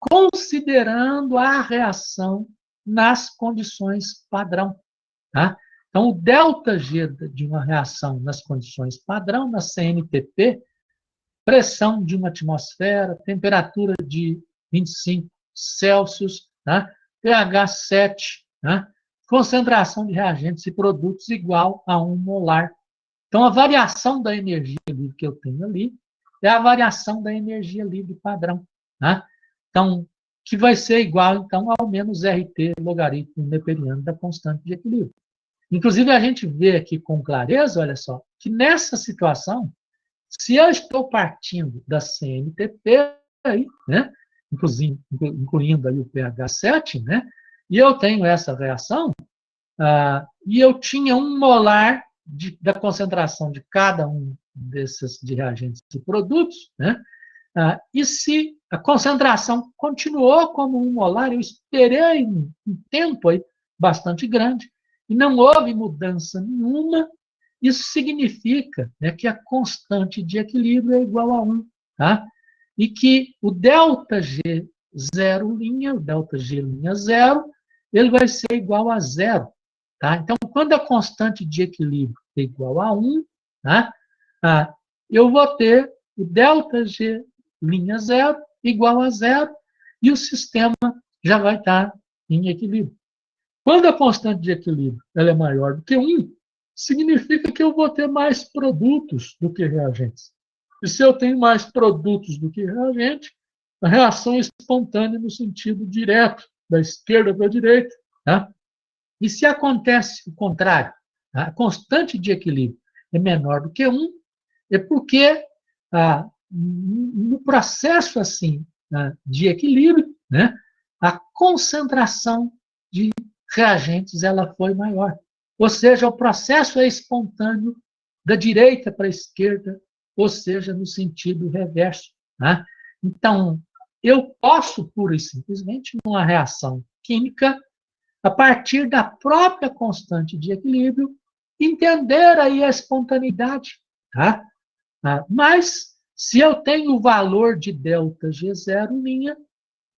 [SPEAKER 1] considerando a reação nas condições padrão. Tá? Então, o ΔG de uma reação nas condições padrão, na CNTP, pressão de uma atmosfera, temperatura de 25 Celsius, tá? pH 7, tá? Concentração de reagentes e produtos igual a 1 molar. Então, a variação da energia livre que eu tenho ali é a variação da energia livre padrão. Tá? Então, que vai ser igual, então, ao menos RT logaritmo neperiano da constante de equilíbrio. Inclusive, a gente vê aqui com clareza, olha só, que nessa situação, se eu estou partindo da CNTP, aí, né, incluindo aí o pH 7, né, e eu tenho essa reação, e eu tinha 1 molar da concentração de cada um desses de reagentes e produtos, né, e se a concentração continuou como 1 molar, eu esperei um tempo aí bastante grande, e não houve mudança nenhuma, isso significa, né, que a constante de equilíbrio é igual a 1. Tá? E que o ΔG zero linha, o ΔG linha zero, ele vai ser igual a zero. Tá? Então, quando a constante de equilíbrio é igual a 1, tá? Eu vou ter o ΔG linha zero igual a zero, e o sistema já vai estar em equilíbrio. Quando a constante de equilíbrio ela é maior do que 1, significa que eu vou ter mais produtos do que reagentes. E se eu tenho mais produtos do que reagente, a reação é espontânea no sentido direto, da esquerda para a direita. Tá? E se acontece o contrário, a constante de equilíbrio é menor do que 1, é porque no processo assim de equilíbrio, né, a concentração de reagentes ela foi maior. Ou seja, o processo é espontâneo da direita para a esquerda, ou seja, no sentido reverso. Né? Então, eu posso, pura e simplesmente, numa reação química, a partir da própria constante de equilíbrio, entender aí a espontaneidade. Tá? Mas, se eu tenho o valor de ΔG0',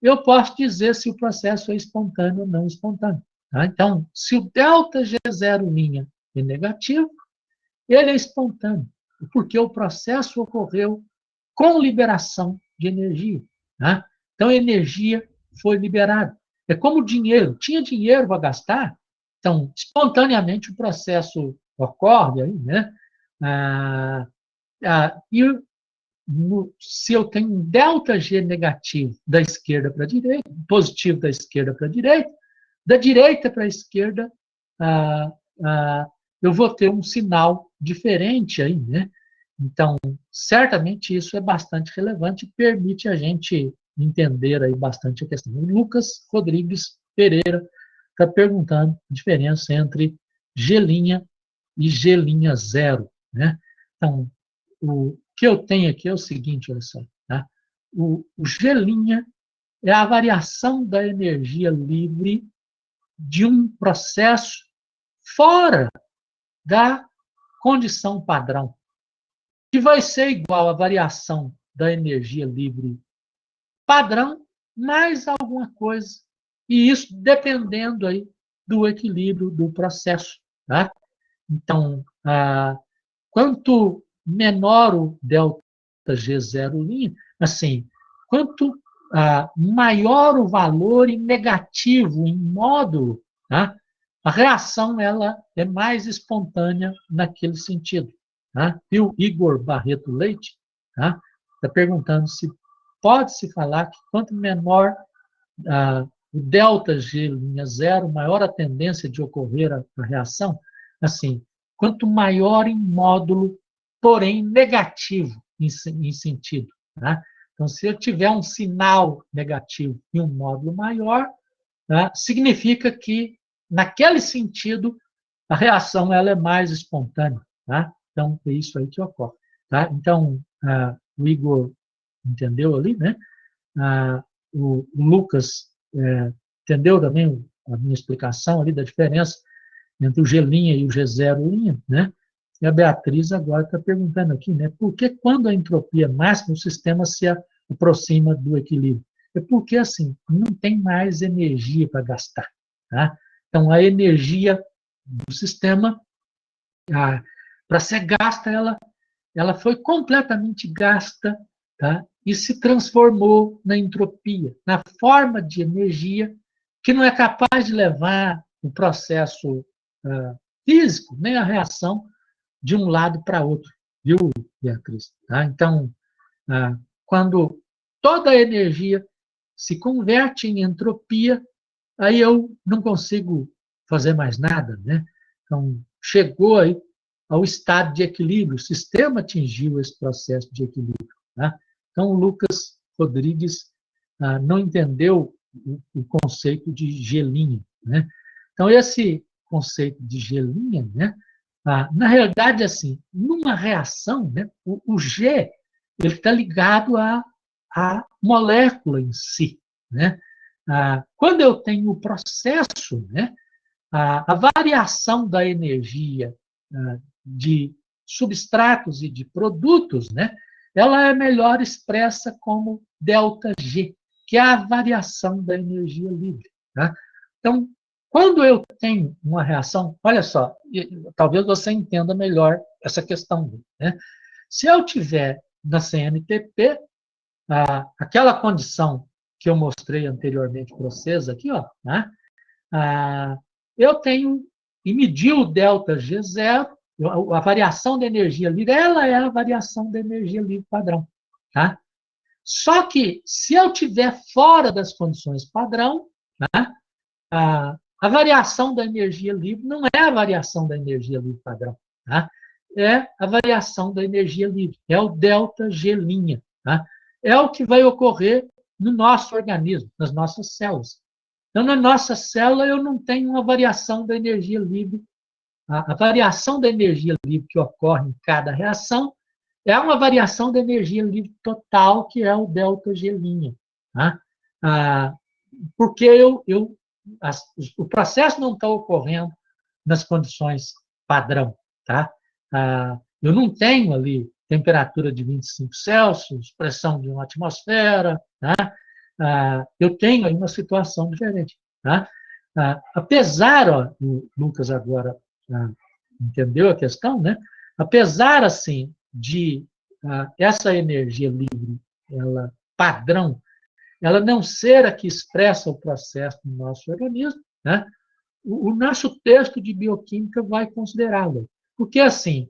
[SPEAKER 1] eu posso dizer se o processo é espontâneo ou não espontâneo. Tá? Então, se o ΔG0' é negativo, ele é espontâneo, porque o processo ocorreu com liberação de energia. Tá? Então, a energia foi liberada. É como dinheiro. Tinha dinheiro para gastar, então, espontaneamente, o processo ocorre aí, né? E se eu tenho um ΔG negativo da esquerda para a direita, positivo da esquerda para a direita, da direita para a esquerda, eu vou ter um sinal diferente aí, né? Então, certamente isso é bastante relevante e permite a gente entender aí bastante a questão. O Lucas Rodrigues Pereira está perguntando a diferença entre G' e G'0, né? Então, o que eu tenho aqui é o seguinte, olha só, tá? O G' é a variação da energia livre de um processo fora da condição padrão, que vai ser igual à variação da energia livre padrão mais alguma coisa. E isso dependendo aí do equilíbrio do processo. Tá? Então, quanto menor o ΔG0', assim, quanto maior o valor em negativo, em módulo, tá? A reação ela é mais espontânea naquele sentido. Tá? E o Igor Barreto Leite está perguntando se pode-se falar que quanto menor o ΔG'0, maior a tendência de ocorrer a reação, assim, quanto maior em módulo, porém negativo em sentido. Tá? Então, se eu tiver um sinal negativo e um módulo maior, significa que, naquele sentido, a reação ela é mais espontânea. Tá? Então, é isso aí que ocorre. Tá? Então, o Igor entendeu ali, né? O Lucas entendeu também a minha explicação ali da diferença entre o G' e o G0', né? E a Beatriz agora está perguntando aqui, né? Por que quando a entropia é máxima, o sistema se aproxima do equilíbrio? É porque, assim, não tem mais energia para gastar. Tá? Então, a energia do sistema, para ser gasta, ela foi completamente gasta, tá? E se transformou na entropia, na forma de energia que não é capaz de levar o processo físico, nem a reação, de um lado para outro, viu, Beatriz? Tá? Então, quando toda a energia se converte em entropia, aí eu não consigo fazer mais nada, né? Então, chegou aí ao estado de equilíbrio, o sistema atingiu esse processo de equilíbrio. Tá? Então, o Lucas Rodrigues não entendeu o conceito de G'. Né? Então, esse conceito de G', né? Na realidade, assim, numa reação, né, o G ele está ligado à molécula em si. Né? Quando eu tenho o processo, né, a variação da energia de substratos e de produtos, né, ela é melhor expressa como ΔG, que é a variação da energia livre. Tá? Então, quando eu tenho uma reação, olha só, talvez você entenda melhor essa questão. Né? Se eu tiver na CNTP, aquela condição que eu mostrei anteriormente para vocês aqui, ó, né? Eu tenho e medir o ΔG0, a variação da energia livre, ela é a variação da energia livre padrão. Tá? Só que, se eu estiver fora das condições padrão, tá? A variação da energia livre não é a variação da energia livre padrão. Tá? É a variação da energia livre, é o ΔG'. Tá? É o que vai ocorrer no nosso organismo, nas nossas células. Então, na nossa célula, eu não tenho uma variação da energia livre. A variação da energia livre que ocorre em cada reação é uma variação da energia livre total, que é o ΔG'. Tá? Porque o processo não está ocorrendo nas condições padrão. Tá? Eu não tenho ali temperatura de 25 Celsius, pressão de uma atmosfera. Tá? Eu tenho aí uma situação diferente. Tá? Apesar, o Lucas agora entendeu a questão, né? Apesar, assim, de essa energia livre, ela padrão, ela não ser a que expressa o processo no nosso organismo, né? O nosso texto de bioquímica vai considerá-la. Porque, assim,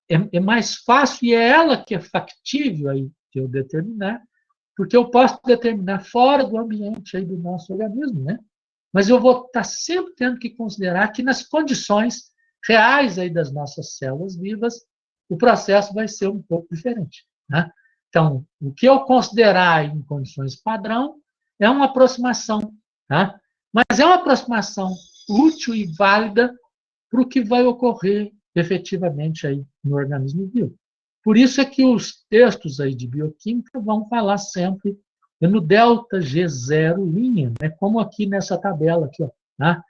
[SPEAKER 1] é mais fácil e é ela que é factível aí de eu determinar, porque eu posso determinar fora do ambiente aí do nosso organismo, né? Mas eu vou estar sempre tendo que considerar que nas condições reais aí das nossas células vivas, o processo vai ser um pouco diferente. Né? Então, o que eu considerar em condições padrão é uma aproximação, tá? Mas é uma aproximação útil e válida para o que vai ocorrer efetivamente aí no organismo vivo. Por isso é que os textos aí de bioquímica vão falar sempre no ΔG', né? Como aqui nessa tabela aqui, ó, né?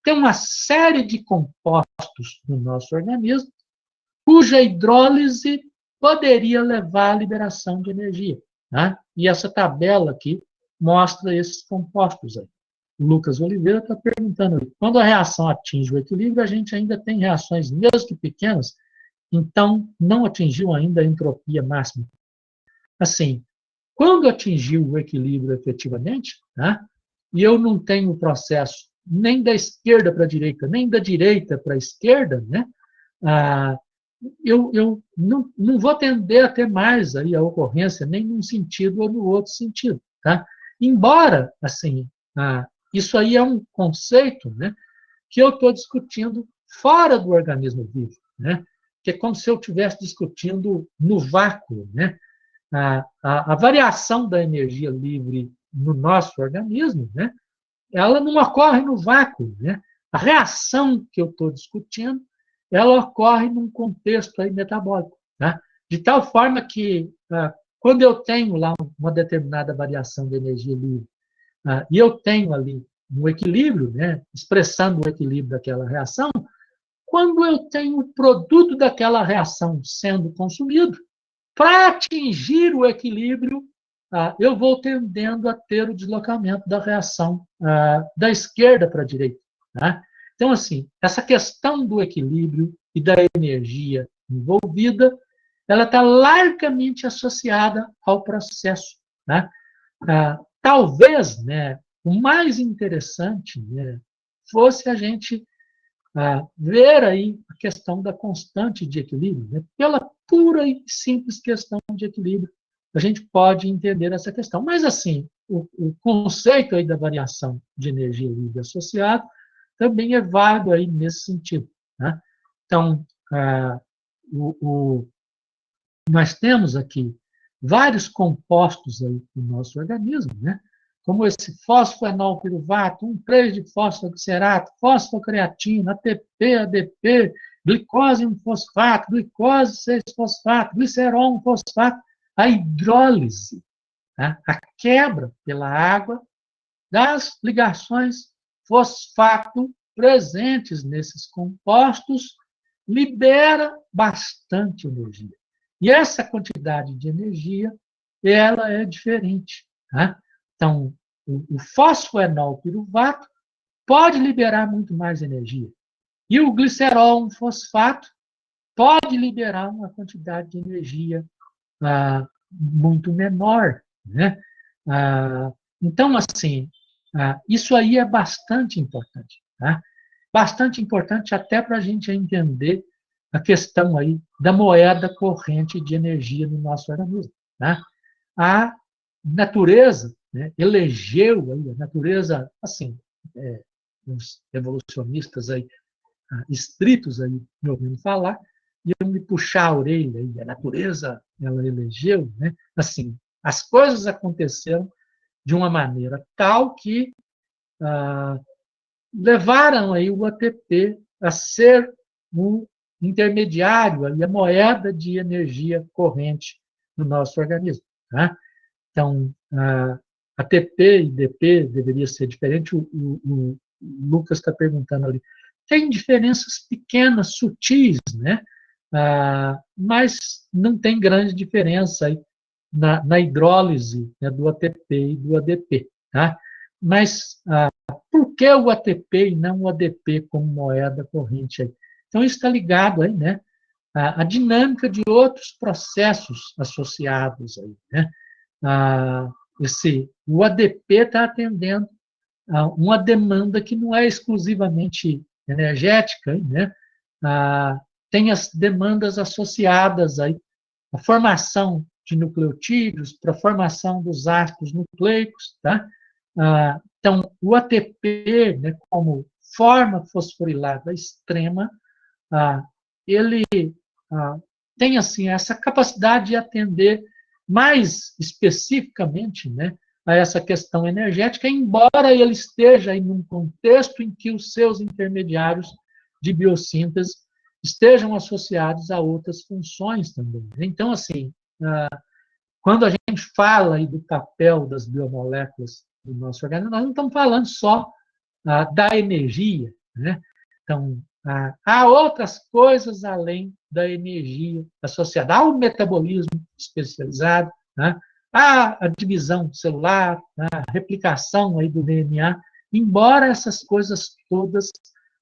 [SPEAKER 1] Tem uma série de compostos no nosso organismo cuja hidrólise poderia levar à liberação de energia. Né? E essa tabela aqui mostra esses compostos aí. O Lucas Oliveira está perguntando, quando a reação atinge o equilíbrio, a gente ainda tem reações, mesmo que pequenas, então não atingiu ainda a entropia máxima. Assim, quando atingiu o equilíbrio efetivamente, né, e eu não tenho o processo nem da esquerda para a direita, nem da direita para a esquerda, né, eu não vou tender a ter mais aí a ocorrência, nem num sentido ou no outro sentido. Tá? Embora, assim, isso aí é um conceito, né, que eu estou discutindo fora do organismo vivo, né, que é como se eu estivesse discutindo no vácuo, né, a variação da energia livre no nosso organismo, né, ela não ocorre no vácuo. Né? A reação que eu estou discutindo, ela ocorre num contexto aí metabólico. Né? De tal forma que, quando eu tenho lá uma determinada variação de energia livre, e eu tenho ali um equilíbrio, né, expressando o equilíbrio daquela reação, quando eu tenho o produto daquela reação sendo consumido, para atingir o equilíbrio, eu vou tendendo a ter o deslocamento da reação da esquerda para a direita. Né? Então, assim, essa questão do equilíbrio e da energia envolvida, ela está largamente associada ao processo. Né? Talvez, né, o mais interessante, né, fosse a gente ver aí a questão da constante de equilíbrio. Né? Pela pura e simples questão de equilíbrio, a gente pode entender essa questão. Mas, assim, o conceito aí da variação de energia livre associada também é válido aí nesse sentido. Né? Então, nós temos aqui vários compostos aí no nosso organismo, né? Como esse fosfoenolpiruvato, 1,3-fosfoglicerato, fosfocreatina, ATP, ADP, glicose 1-fosfato, glicose 6-fosfato, glicerol 1-fosfato, a hidrólise, tá? A quebra pela água das ligações fosfato presentes nesses compostos libera bastante energia. E essa quantidade de energia, ela é diferente. Tá? Então, o fosfoenolpiruvato pode liberar muito mais energia. E o glicerol, um fosfato, pode liberar uma quantidade de energia muito menor. Né? Então, assim, isso aí é bastante importante. Tá? Bastante importante até para a gente entender a questão aí da moeda corrente de energia no nosso organismo. Tá? A natureza, né, elegeu aí, a natureza, assim, os evolucionistas aí, estritos aí, me ouvindo falar, iam me puxar a orelha, aí, a natureza, ela elegeu, né? Assim, as coisas aconteceram de uma maneira tal que levaram aí o ATP a ser um intermediário e a moeda de energia corrente no nosso organismo. Tá? Então, ATP e DP deveria ser diferente. O Lucas está perguntando ali. Tem diferenças pequenas, sutis, né? Mas não tem grande diferença aí na hidrólise, né, do ATP e do ADP. Tá? Mas por que o ATP e não o ADP como moeda corrente aí? Então, isso está ligado aí, né, à dinâmica de outros processos associados aí, né? O ADP está atendendo a uma demanda que não é exclusivamente energética, né? Tem as demandas associadas aí à formação de nucleotídeos, para a formação dos ácidos nucleicos, tá? Então, o ATP, né, como forma fosforilada extrema, ele tem assim essa capacidade de atender mais especificamente, né, a essa questão energética, embora ele esteja em um contexto em que os seus intermediários de biossíntese estejam associados a outras funções também. Então, assim, quando a gente fala aí do papel das biomoléculas do nosso organismo, nós não estamos falando só da energia, né? Então, há outras coisas além da energia associada. Há o metabolismo especializado, né? Há a divisão celular, a replicação aí do DNA, embora essas coisas todas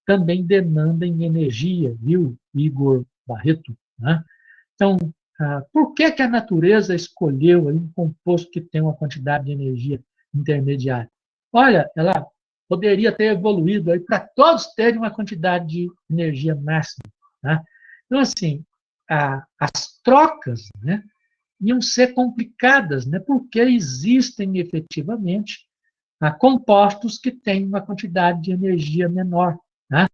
[SPEAKER 1] também demandem energia, viu, Igor Barreto? Né? Então, por que a natureza escolheu aí um composto que tem uma quantidade de energia intermediária? Olha, ela poderia ter evoluído aí para todos terem uma quantidade de energia máxima. Né? Então, assim, as trocas, né, iam ser complicadas, né, porque existem efetivamente compostos que têm uma quantidade de energia menor. Né?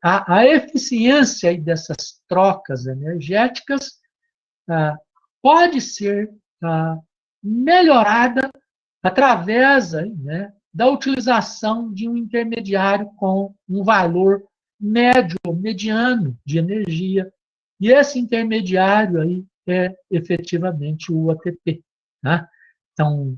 [SPEAKER 1] A eficiência aí dessas trocas energéticas pode ser melhorada através, né, da utilização de um intermediário com um valor médio ou mediano de energia. E esse intermediário aí é efetivamente o ATP. Tá? Então,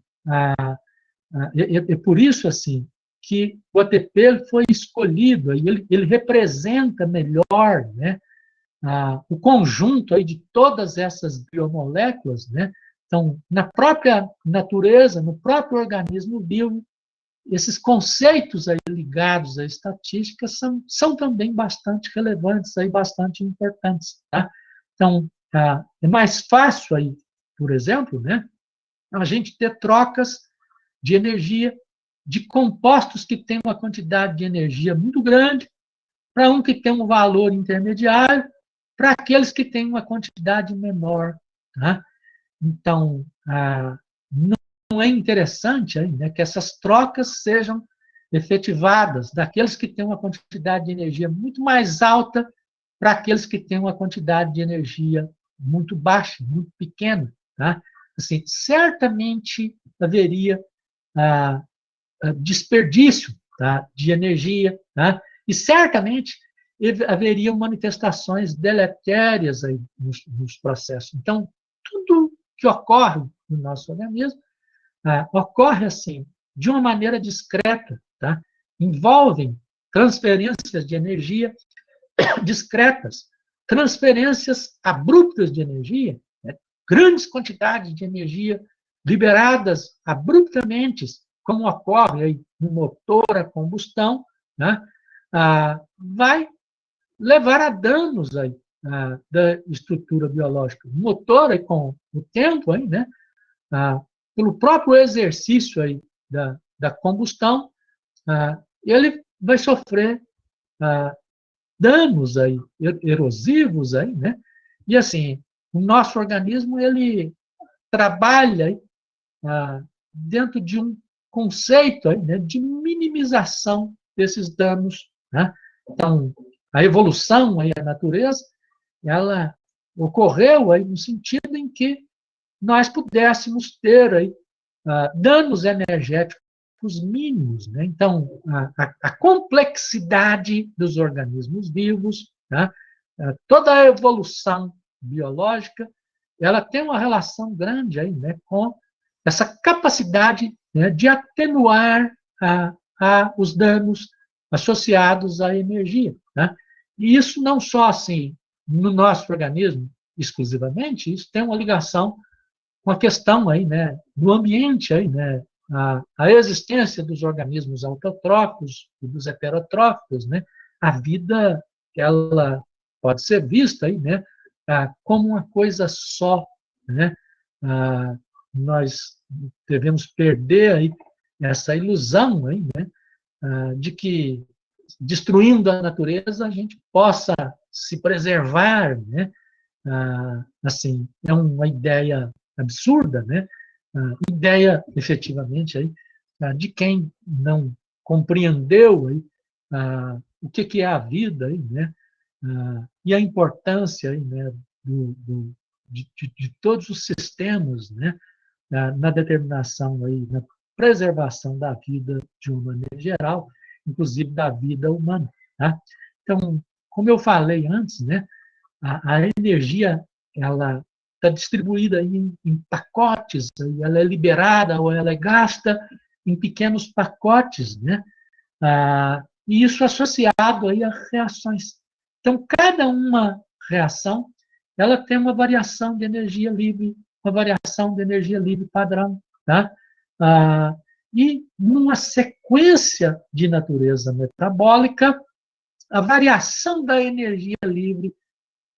[SPEAKER 1] é por isso assim que o ATP foi escolhido, ele representa melhor, né, o conjunto aí de todas essas biomoléculas, né? Então, na própria natureza, no próprio organismo vivo, esses conceitos aí ligados à estatística são também bastante relevantes, aí, bastante importantes. Tá? Então, é mais fácil aí, por exemplo, né, a gente ter trocas de energia de compostos que têm uma quantidade de energia muito grande para um que tem um valor intermediário, para aqueles que têm uma quantidade menor. Tá? Então, não é interessante né, que essas trocas sejam efetivadas daqueles que têm uma quantidade de energia muito mais alta para aqueles que têm uma quantidade de energia muito baixa, muito pequena. Tá? Assim, certamente haveria desperdício, tá, de energia, tá? E certamente haveriam manifestações deletérias aí nos processos. Então, tudo que ocorre no nosso organismo ocorre assim, de uma maneira discreta, tá? Envolvem transferências de energia discretas, transferências abruptas de energia, né? Grandes quantidades de energia liberadas abruptamente, como ocorre aí no motor a combustão, né? Vai levar a danos aí, da estrutura biológica. O motor, aí, com o tempo, aí, né? Pelo próprio exercício aí da combustão, ele vai sofrer danos aí, erosivos aí, né? E assim, o nosso organismo ele trabalha aí, dentro de um conceito aí, né, de minimização desses danos, né? Então, a evolução aí, a natureza, ela ocorreu aí no sentido em que nós pudéssemos ter aí danos energéticos mínimos, né? Então, a complexidade dos organismos vivos, tá? toda a evolução biológica, ela tem uma relação grande aí, né, com essa capacidade, né, de atenuar os danos associados à energia, né? E isso não só assim no nosso organismo exclusivamente, isso tem uma ligação com a questão aí, né, do ambiente aí, né, a existência dos organismos autotróficos e dos heterotróficos, né? A vida, ela pode ser vista aí, né, como uma coisa só, né? Nós devemos perder aí essa ilusão aí, né, de que destruindo a natureza a gente possa se preservar, né? Assim, é uma ideia absurda, né? Ideia, efetivamente, aí, de quem não compreendeu aí, o que é a vida, aí, né? E a importância aí, né, de todos os sistemas, né, na determinação, aí, na preservação da vida de uma maneira geral, inclusive da vida humana. Tá? Então, como eu falei antes, né, a energia, ela está distribuída em pacotes, ela é liberada ou ela é gasta em pequenos pacotes, né? E isso associado aí a reações. Então, cada uma reação, ela tem uma variação de energia livre, uma variação de energia livre padrão, tá? E numa sequência de natureza metabólica, a variação da energia livre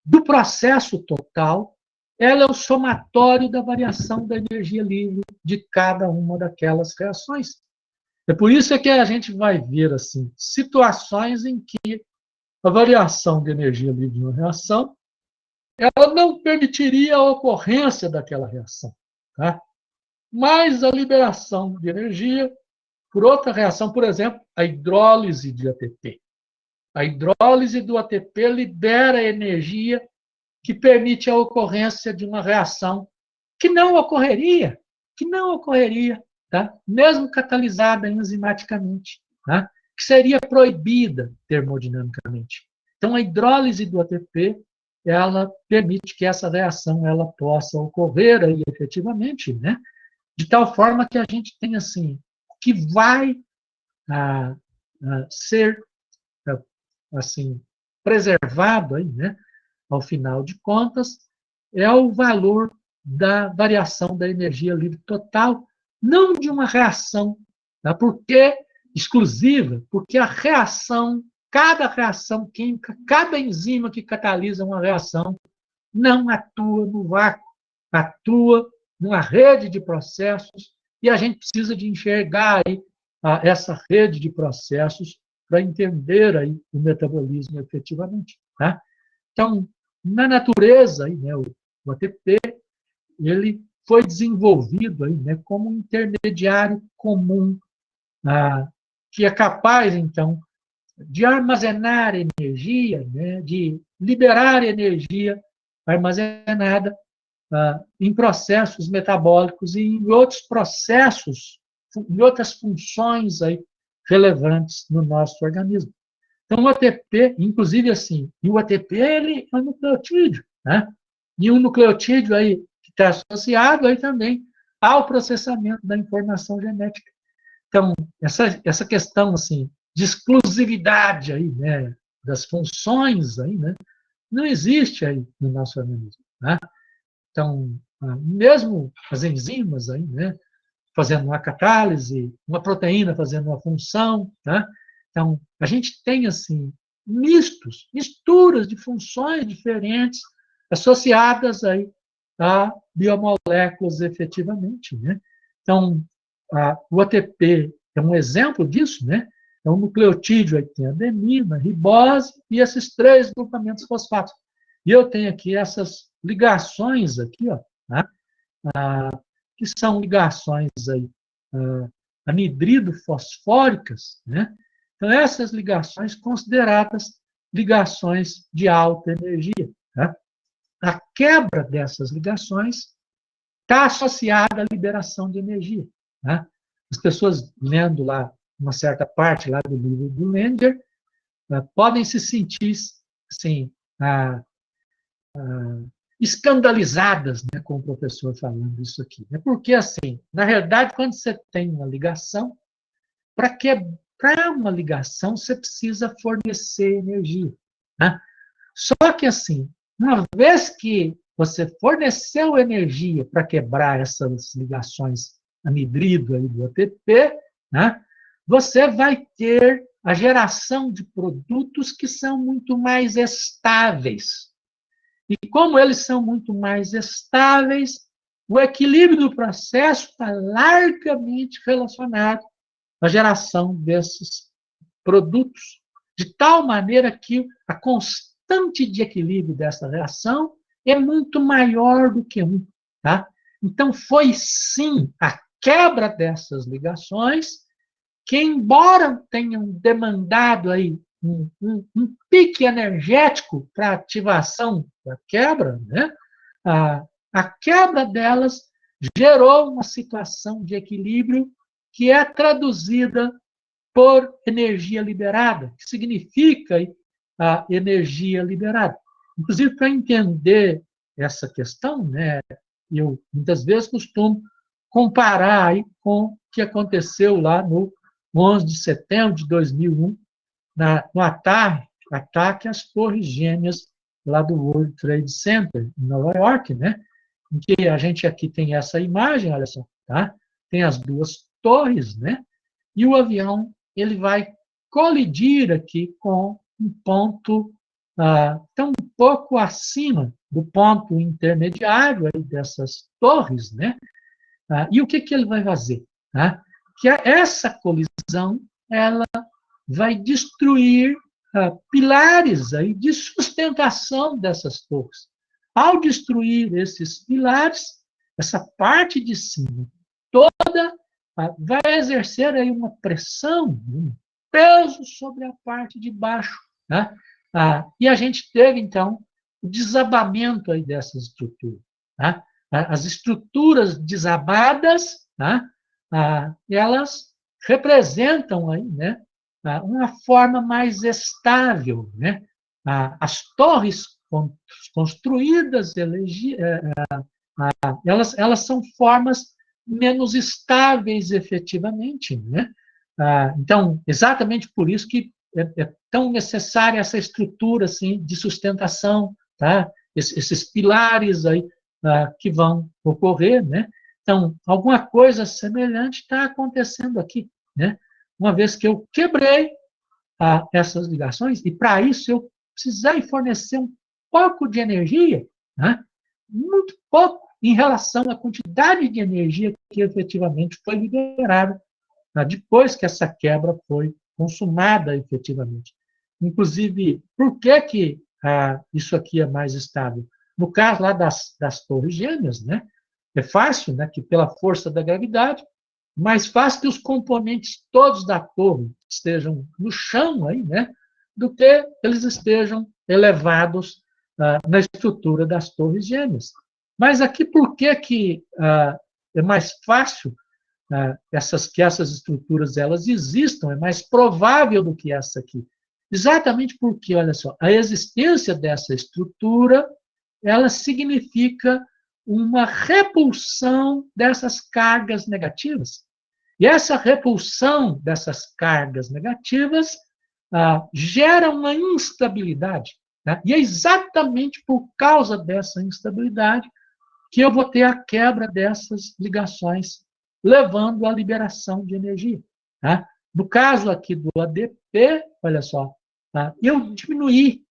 [SPEAKER 1] do processo total, ela é o somatório da variação da energia livre de cada uma daquelas reações. É por isso que a gente vai ver assim situações em que a variação de energia livre de uma reação, ela não permitiria a ocorrência daquela reação, tá? Mas a liberação de energia por outra reação, por exemplo, a hidrólise de ATP. A hidrólise do ATP libera energia que permite a ocorrência de uma reação que não ocorreria, tá? Mesmo catalisada enzimaticamente, tá? Que seria proibida termodinamicamente. Então, a hidrólise do ATP, ela permite que essa reação ela possa ocorrer aí, efetivamente, né? De tal forma que a gente tem assim, que vai ser assim preservado aí, né? Ao final de contas, é o valor da variação da energia livre total, não de uma reação, tá? Porque exclusiva, porque a reação, cada reação química, cada enzima que catalisa uma reação, não atua no vácuo, atua numa rede de processos, e a gente precisa de enxergar aí essa rede de processos para entender aí o metabolismo efetivamente. Tá? Então, na natureza, aí, né, o ATP, ele foi desenvolvido aí, né, como um intermediário comum, que é capaz, então, de armazenar energia, né, de liberar energia armazenada em processos metabólicos e em outros processos, em outras funções aí relevantes no nosso organismo. Então, o ATP, inclusive assim, e o ATP ele é um nucleotídeo, né? E um nucleotídeo aí que está associado aí também ao processamento da informação genética. Então, essa questão assim de exclusividade aí, né, das funções aí, né, não existe aí no nosso organismo, né? Então, mesmo as enzimas aí, né, fazendo uma catálise, uma proteína fazendo uma função, tá? Então, a gente tem, assim, misturas de funções diferentes associadas aí a biomoléculas efetivamente, né? Então, o ATP é um exemplo disso, né? É um nucleotídeo aí que tem adenina, ribose e esses 3 grupamentos fosfatos. E eu tenho aqui essas ligações aqui, ó, tá? Que são ligações aí, anidrido-fosfóricas, né? Então, essas ligações consideradas ligações de alta energia. Tá? A quebra dessas ligações está associada à liberação de energia. Tá? As pessoas lendo lá uma certa parte lá do livro do Langer podem se sentir assim, ah, escandalizadas, né, com o professor falando isso aqui. Né? Porque, assim, na realidade, quando você tem uma ligação, para quebrar uma ligação, você precisa fornecer energia. Né? Só que, assim, uma vez que você forneceu energia para quebrar essas ligações anidrido aí do ATP, né, você vai ter a geração de produtos que são muito mais estáveis. E como eles são muito mais estáveis, o equilíbrio do processo está largamente relacionado à geração desses produtos, de tal maneira que a constante de equilíbrio dessa reação é muito maior do que 1. Tá? Então, foi sim a quebra dessas ligações que, embora tenham demandado aí um pique energético para ativação da quebra, né? A quebra delas gerou uma situação de equilíbrio que é traduzida por energia liberada, que significa a energia liberada. Inclusive, para entender essa questão, né, eu muitas vezes costumo comparar aí com o que aconteceu lá no 11 de setembro de 2001, no ataque às Torres Gêmeas lá do World Trade Center, em Nova York, né? Em que a gente aqui tem essa imagem, olha só, tá? Tem as duas torres, né? E o avião ele vai colidir aqui com um ponto tão um pouco acima do ponto intermediário aí dessas torres, né? E o que, que ele vai fazer? Tá? Que essa colisão ela vai destruir pilares aí de sustentação dessas torres. Ao destruir esses pilares, essa parte de cima toda vai exercer aí uma pressão, um peso sobre a parte de baixo. Né? E a gente teve, então, o desabamento aí dessas estruturas. Tá? As estruturas desabadas, tá? Elas representam aí, né, uma forma mais estável. Né? As torres construídas, elas são formas menos estáveis efetivamente. Né? Então, exatamente por isso que é tão necessária essa estrutura assim, de sustentação, tá? Esses pilares aí que vão ocorrer. Né? Então, alguma coisa semelhante está acontecendo aqui. Né? Uma vez que eu quebrei essas ligações, e para isso eu precisei fornecer um pouco de energia, né? Muito pouco em relação à quantidade de energia que efetivamente foi liberada depois que essa quebra foi consumada efetivamente. Inclusive, por que, que isso aqui é mais estável? No caso lá das torres gêmeas, né? É fácil, né, que pela força da gravidade, mais fácil que os componentes todos da torre estejam no chão aí, né, do que eles estejam elevados na estrutura das torres gêmeas. Mas aqui, por que, que é mais fácil que essas estruturas elas existam, é mais provável do que essa aqui? Exatamente porque, olha só, a existência dessa estrutura, ela significa uma repulsão dessas cargas negativas. E essa repulsão dessas cargas negativas gera uma instabilidade. Né? E é exatamente por causa dessa instabilidade que eu vou ter a quebra dessas ligações, levando à liberação de energia. Tá? No caso aqui do ADP, olha só, eu diminuí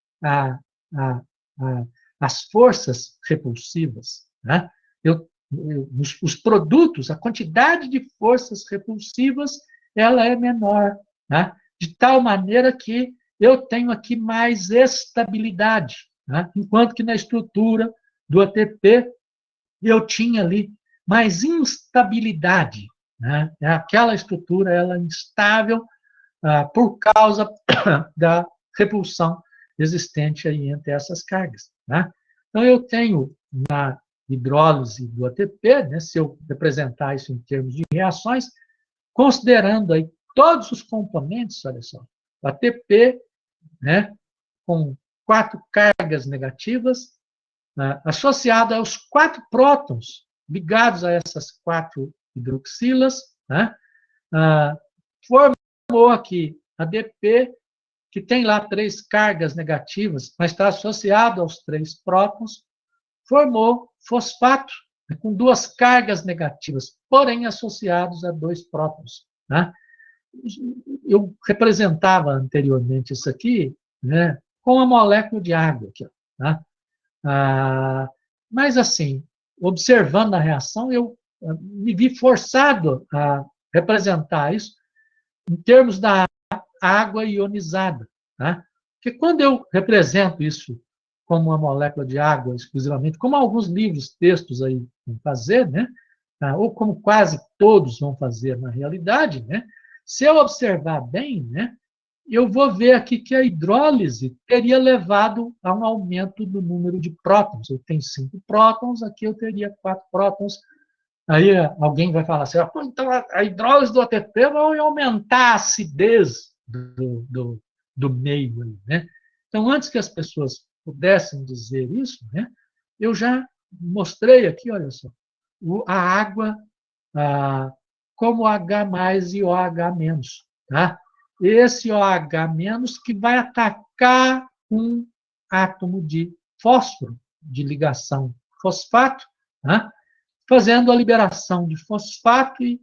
[SPEAKER 1] as forças repulsivas. Né? Os produtos, a quantidade de forças repulsivas, ela é menor, né? De tal maneira que eu tenho aqui mais estabilidade, né? Enquanto que na estrutura do ATP eu tinha ali mais instabilidade, né? Aquela estrutura ela é instável por causa da repulsão existente aí entre essas cargas. Né? Então, eu tenho na hidrólise do ATP, né, se eu representar isso em termos de reações, considerando aí todos os componentes, olha só, o ATP, né, com 4 cargas negativas, associado aos 4 prótons ligados a essas 4 hidroxilas, né? Formou aqui ADP, que tem lá 3 cargas negativas, mas está associado aos 3 prótons, formou fosfato, né, com 2 cargas negativas, porém associados a 2 prótons. Né? Eu representava anteriormente isso aqui, né, com a molécula de água. Aqui, né? Mas, assim, observando a reação, eu me vi forçado a representar isso em termos da água ionizada. Né? Porque quando eu represento isso como uma molécula de água exclusivamente, como alguns livros, textos aí vão fazer, né? Ou como quase todos vão fazer na realidade, né? Se eu observar bem, né, eu vou ver aqui que a hidrólise teria levado a um aumento do número de prótons. Eu tenho 5 prótons, aqui eu teria 4 prótons. Aí alguém vai falar assim, então a hidrólise do ATP vai aumentar a acidez do meio. Né? Então, antes que as pessoas pudessem dizer isso, né, eu já mostrei aqui, olha só, a água como H+ e OH-. Tá? Esse OH- que vai atacar um átomo de fósforo, de ligação fosfato, tá? Fazendo a liberação de fosfato e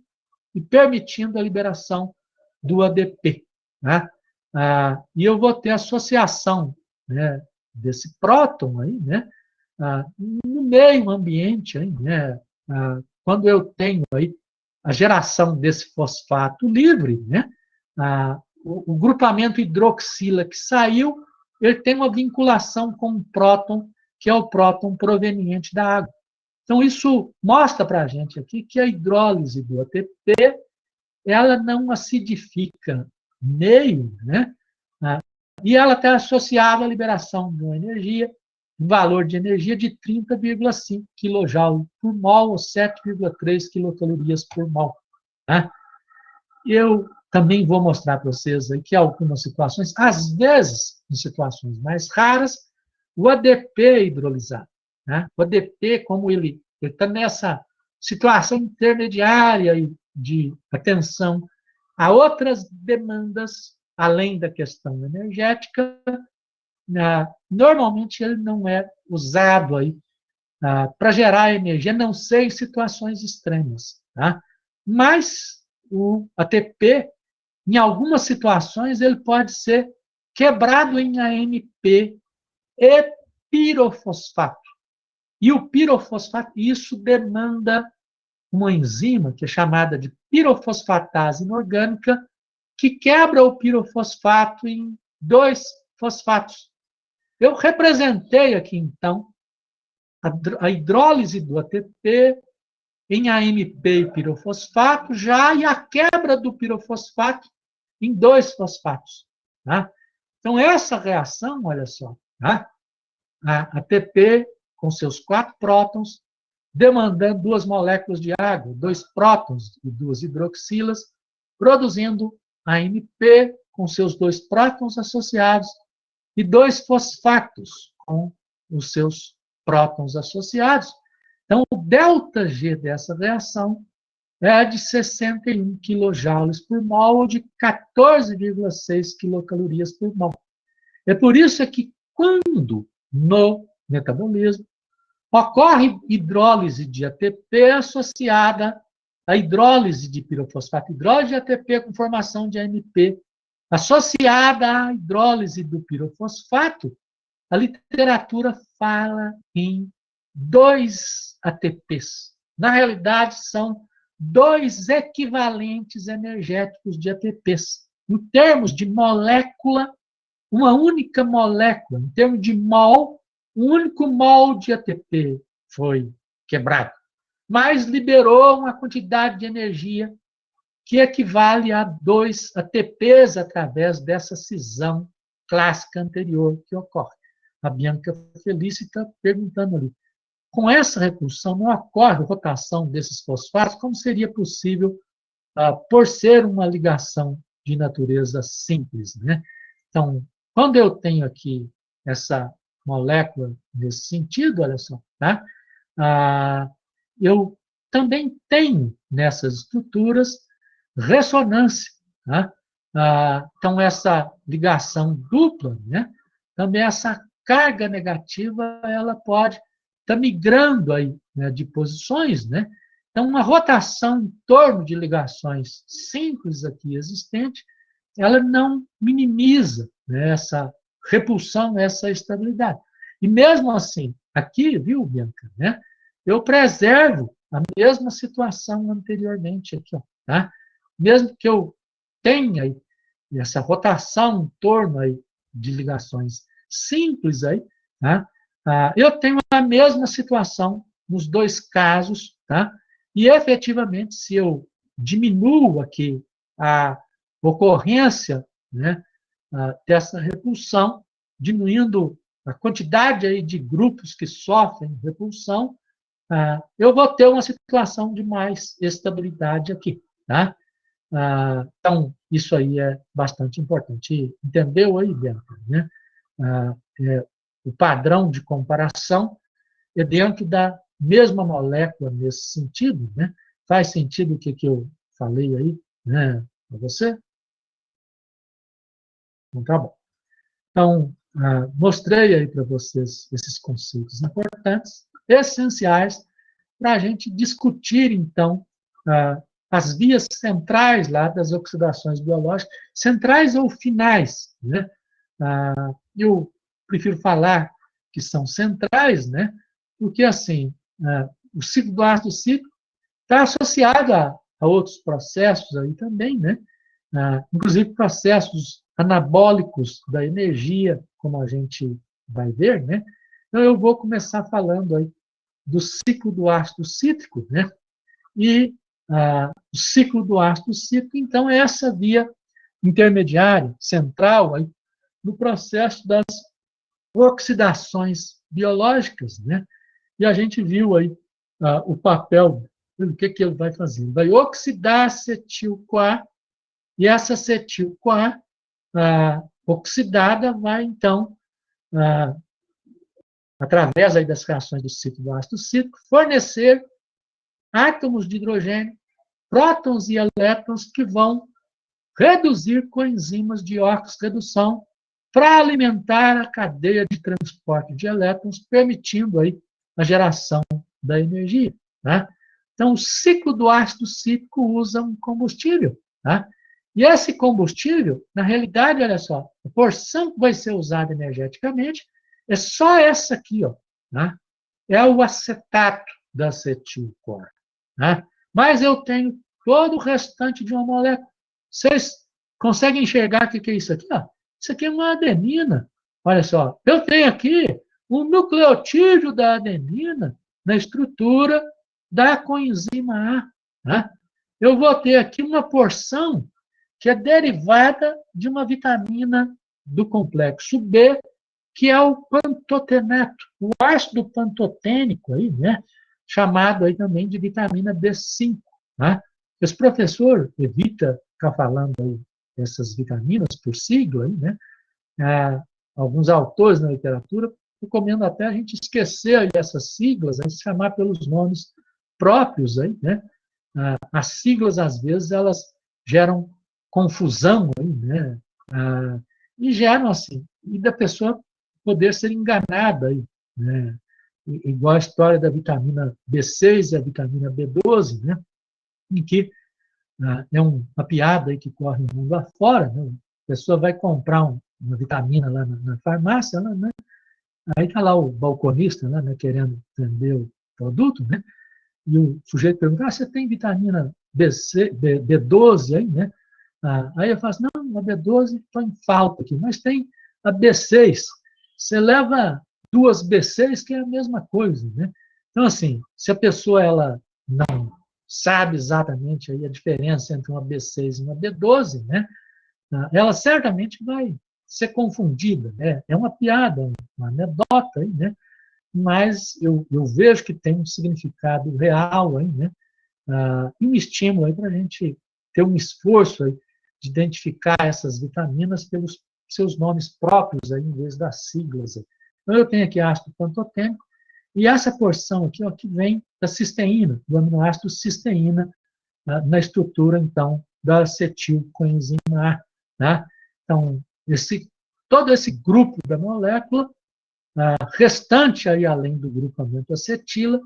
[SPEAKER 1] permitindo a liberação do ADP. Né? E eu vou ter associação, né, desse próton aí, né, no meio ambiente, aí, né, quando eu tenho aí a geração desse fosfato livre, né, o grupamento hidroxila que saiu, ele tem uma vinculação com um próton, que é o próton proveniente da água. Então, isso mostra para a gente aqui que a hidrólise do ATP ela não acidifica meio, né? E ela está associada à liberação de uma energia, um valor de energia de 30,5 kJ por mol, ou 7,3 quilocalorias por mol. Né? Eu também vou mostrar para vocês aí que algumas situações, às vezes, em situações mais raras, o ADP é hidrolisado. Né? O ADP, como ele está nessa situação intermediária de atenção a outras demandas, além da questão energética, normalmente ele não é usado aí para gerar energia, a não ser em situações extremas. Tá? Mas o ATP, em algumas situações, ele pode ser quebrado em AMP e pirofosfato. E o pirofosfato, isso demanda uma enzima que é chamada de pirofosfatase inorgânica, que quebra o pirofosfato em 2 fosfatos. Eu representei aqui, então, a hidrólise do ATP em AMP e pirofosfato já, e a quebra do pirofosfato em 2 fosfatos. Tá? Então, essa reação, olha só, tá? A ATP com seus 4 prótons, demandando 2 moléculas de água, 2 prótons e 2 hidroxilas, produzindo AMP com seus 2 prótons associados e 2 fosfatos com os seus prótons associados. Então, o ΔG dessa reação é de 61 kJ por mol, ou de 14,6 quilocalorias por mol. É por isso que, quando no metabolismo ocorre hidrólise de ATP associada à hidrólise de pirofosfato, hidrólise de ATP com formação de AMP, associada à hidrólise do pirofosfato, a literatura fala em 2 ATPs. Na realidade, são 2 equivalentes energéticos de ATPs. Em termos de molécula, uma única molécula, em termos de mol, um único mol de ATP foi quebrado, mas liberou uma quantidade de energia que equivale a 2 ATPs através dessa cisão clássica anterior que ocorre. A Bianca Felice está perguntando ali. Com essa repulsão, não ocorre rotação desses fosfatos, como seria possível por ser uma ligação de natureza simples. Né? Então, quando eu tenho aqui essa molécula nesse sentido, olha só, tá? Eu também tenho nessas estruturas ressonância, tá? Então, essa ligação dupla, né? Também essa carga negativa, ela pode estar migrando aí, né, de posições, né? Então, uma rotação em torno de ligações simples aqui existentes, ela não minimiza, né, essa repulsão, essa estabilidade. E mesmo assim, aqui, viu, Bianca, né, eu preservo a mesma situação anteriormente aqui, ó, tá? Mesmo que eu tenha aí essa rotação em torno aí de ligações simples aí, tá? Eu tenho a mesma situação nos dois casos, tá? E efetivamente, se eu diminuo aqui a ocorrência, né, dessa repulsão, diminuindo a quantidade aí de grupos que sofrem repulsão, eu vou ter uma situação de mais estabilidade aqui, tá? Então, isso aí é bastante importante. Entendeu aí, Bianca? Né? O padrão de comparação é dentro da mesma molécula nesse sentido, né? Faz sentido o que eu falei aí, né, para você? Então, tá bom. Então, mostrei aí para vocês esses conceitos importantes, essenciais, para a gente discutir, então, as vias centrais lá das oxidações biológicas, centrais ou finais, né? Eu prefiro falar que são centrais, né? Porque, assim, o ciclo do ácido cítrico está associado a outros processos aí também, né? Inclusive processos anabólicos da energia, como a gente vai ver, né? Então, eu vou começar falando aí do ciclo do ácido cítrico, né? E o ciclo do ácido cítrico, então, é essa via intermediária, central, aí, no processo das oxidações biológicas, né? E a gente viu aí o papel, o que ele vai fazer? Ele vai oxidar acetil-CoA, e essa acetil-CoA oxidada vai, então, através aí das reações do ciclo do ácido cítrico, fornecer átomos de hidrogênio, prótons e elétrons que vão reduzir coenzimas de oxirredução para alimentar a cadeia de transporte de elétrons, permitindo aí a geração da energia. Tá? Então, o ciclo do ácido cítrico usa um combustível. Tá? E esse combustível, na realidade, olha só, a porção que vai ser usada energeticamente é só essa aqui, ó, tá? É o acetato da acetil-CoA. Tá? Mas eu tenho todo o restante de uma molécula. Vocês conseguem enxergar o que é isso aqui? Ó? Isso aqui é uma adenina. Olha só, eu tenho aqui um nucleotídeo da adenina na estrutura da coenzima A. Tá? Eu vou ter aqui uma porção que é derivada de uma vitamina do complexo B, que é o pantotenato, o ácido pantotênico, aí, né? Chamado aí também de vitamina B5. Tá? Esse professor evita ficar falando aí essas vitaminas por sigla, aí, né? Alguns autores na literatura recomendam até a gente esquecer aí essas siglas, aí, se chamar pelos nomes próprios, aí, né? As siglas, às vezes, elas geram confusão, aí, né? E geram, assim, e da pessoa poder ser enganada, aí, né? Igual a história da vitamina B6 e a vitamina B12, né? Em que é uma piada aí que corre no mundo afora, né? A pessoa vai comprar uma vitamina lá na farmácia, né? Aí está lá o balconista, né, querendo vender o produto, né? E o sujeito pergunta, você tem vitamina B12 aí, né? Aí eu falo assim, não, a B12 está em falta aqui, mas tem a B6. Você leva duas B6, que é a mesma coisa, né? Então, assim, se a pessoa ela não sabe exatamente aí a diferença entre uma B6 e uma B12, né? Ela certamente vai ser confundida, né? É uma piada, uma anedota aí, né? Mas eu vejo que tem um significado real aí, né? E um estímulo aí para a gente ter um esforço aí de identificar essas vitaminas pelos seus nomes próprios, aí, em vez das siglas. Então, eu tenho aqui ácido pantotênico, e essa porção aqui, ó, que vem da cisteína, do aminoácido cisteína, na estrutura, então, da acetilcoenzima A. Né? Então, todo esse grupo da molécula, restante aí, além do grupamento acetila,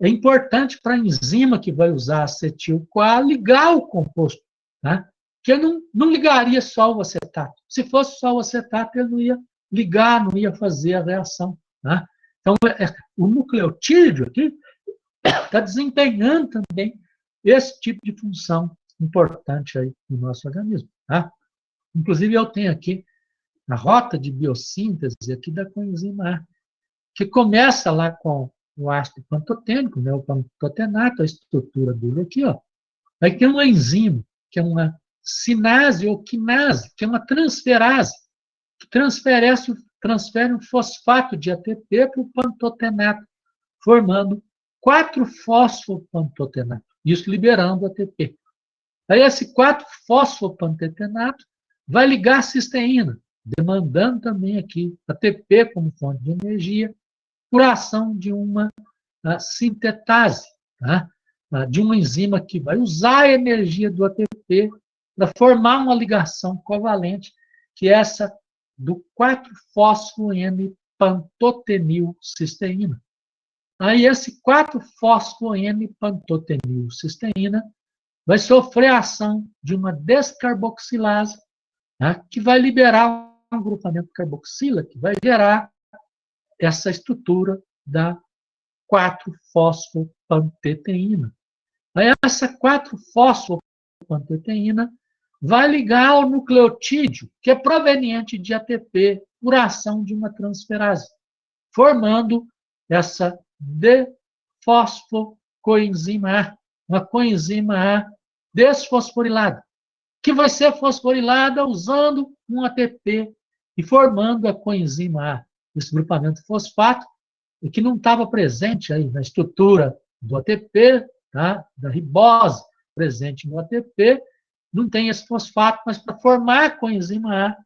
[SPEAKER 1] é importante para a enzima que vai usar acetil-CoA ligar o composto, né? Que não ligaria só o acetato. Se fosse só o acetato, ele não ia ligar, não ia fazer a reação. Né? Então, o nucleotídeo aqui está desempenhando também esse tipo de função importante aí no nosso organismo. Tá? Inclusive, eu tenho aqui a rota de biossíntese aqui da coenzima A, que começa lá com o ácido pantotênico, né, o pantotenato, a estrutura dele aqui, ó. Aí tem uma enzima, que é uma sinase ou quinase, que é uma transferase, que transfere um fosfato de ATP para o pantotenato, formando 4-fosfopantotenato, isso liberando ATP. Aí esse 4-fosfopantotenato vai ligar a cisteína, demandando também aqui ATP como fonte de energia, por ação de uma sintetase, tá? De uma enzima que vai usar a energia do ATP para formar uma ligação covalente, que é essa do 4-fosfo-N-pantotenilcisteína. Aí esse 4-fosfo-N-pantotenilcisteína vai sofrer a ação de uma descarboxilase, tá? Que vai liberar um grupamento carboxila, que vai gerar essa estrutura da 4-fosfopanteteína. Aí essa 4-fosfopanteteína vai ligar ao nucleotídeo, que é proveniente de ATP, por ação de uma transferase, formando essa D-fosfocoenzima A, uma coenzima A desfosforilada, que vai ser fosforilada usando um ATP e formando a coenzima A, esse grupamento fosfato, que não estava presente aí na estrutura do ATP, tá? Da ribose presente no ATP, não tem esse fosfato, mas para formar a coenzima A,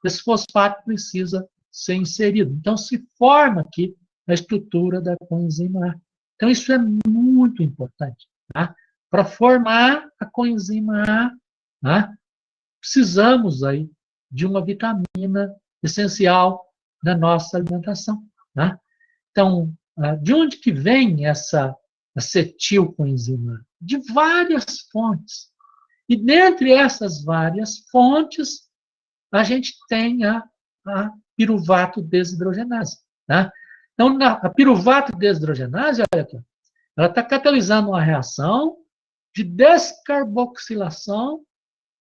[SPEAKER 1] esse fosfato precisa ser inserido. Então, se forma aqui a estrutura da coenzima A. Então, isso é muito importante. Tá? Para formar a coenzima A, tá? Precisamos aí de uma vitamina essencial na nossa alimentação. Tá? Então, de onde que vem essa acetilcoenzima? De várias fontes. E dentre essas várias fontes, a gente tem a piruvato desidrogenase. Tá? Então, a piruvato desidrogenase, olha aqui, ela está catalisando uma reação de descarboxilação,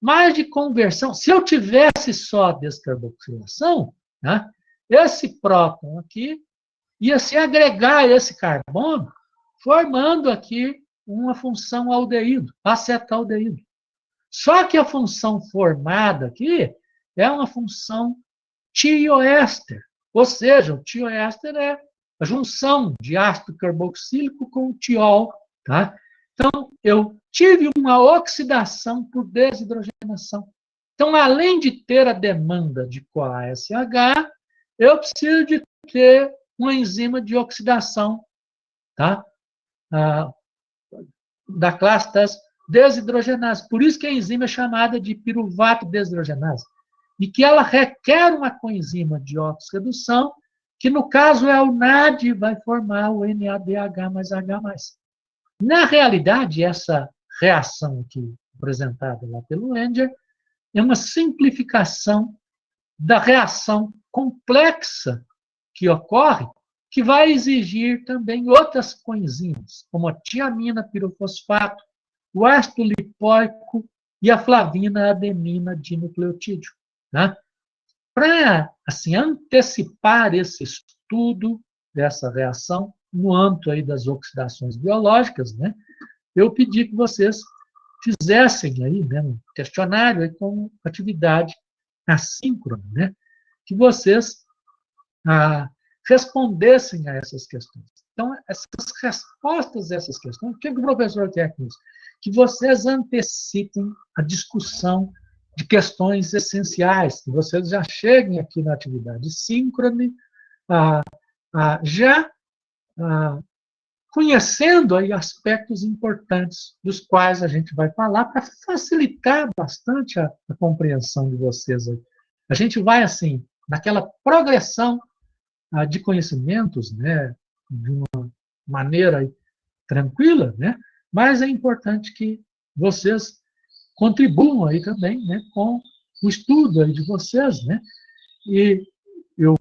[SPEAKER 1] mais de conversão. Se eu tivesse só descarboxilação, tá? Esse próton aqui ia se agregar a esse carbono, formando aqui uma função aldeído, acetaldeído. Só que a função formada aqui é uma função tioéster, ou seja, o tioéster é a junção de ácido carboxílico com o tiol. Tá? Então, eu tive uma oxidação por desidrogenação. Então, além de ter a demanda de CoASH, eu preciso de ter uma enzima de oxidação, tá? Da classe das desidrogenases. Por isso que a enzima é chamada de piruvato desidrogenase. E que ela requer uma coenzima de oxirredução, que no caso é o NAD, vai formar o NADH mais H+. Na realidade, essa reação aqui apresentada lá pelo Enger é uma simplificação da reação complexa que ocorre, que vai exigir também outras coenzimas, como a tiamina pirofosfato, o ácido lipóico e a flavina adenina dinucleotídeo. Né? Para assim, antecipar esse estudo dessa reação, no âmbito aí das oxidações biológicas, né, eu pedi que vocês fizessem aí, né, um questionário aí com atividade assíncrona, né, que vocês respondessem a essas questões. Então, essas respostas a essas questões, o que o professor quer com isso? Que vocês antecipem a discussão de questões essenciais, que vocês já cheguem aqui na atividade síncrone, já conhecendo aí aspectos importantes dos quais a gente vai falar para facilitar bastante a compreensão de vocês aí. A gente vai, assim, naquela progressão de conhecimentos, né, de uma maneira aí tranquila, né, mas é importante que vocês contribuam aí também, né, com o estudo aí de vocês, né, e eu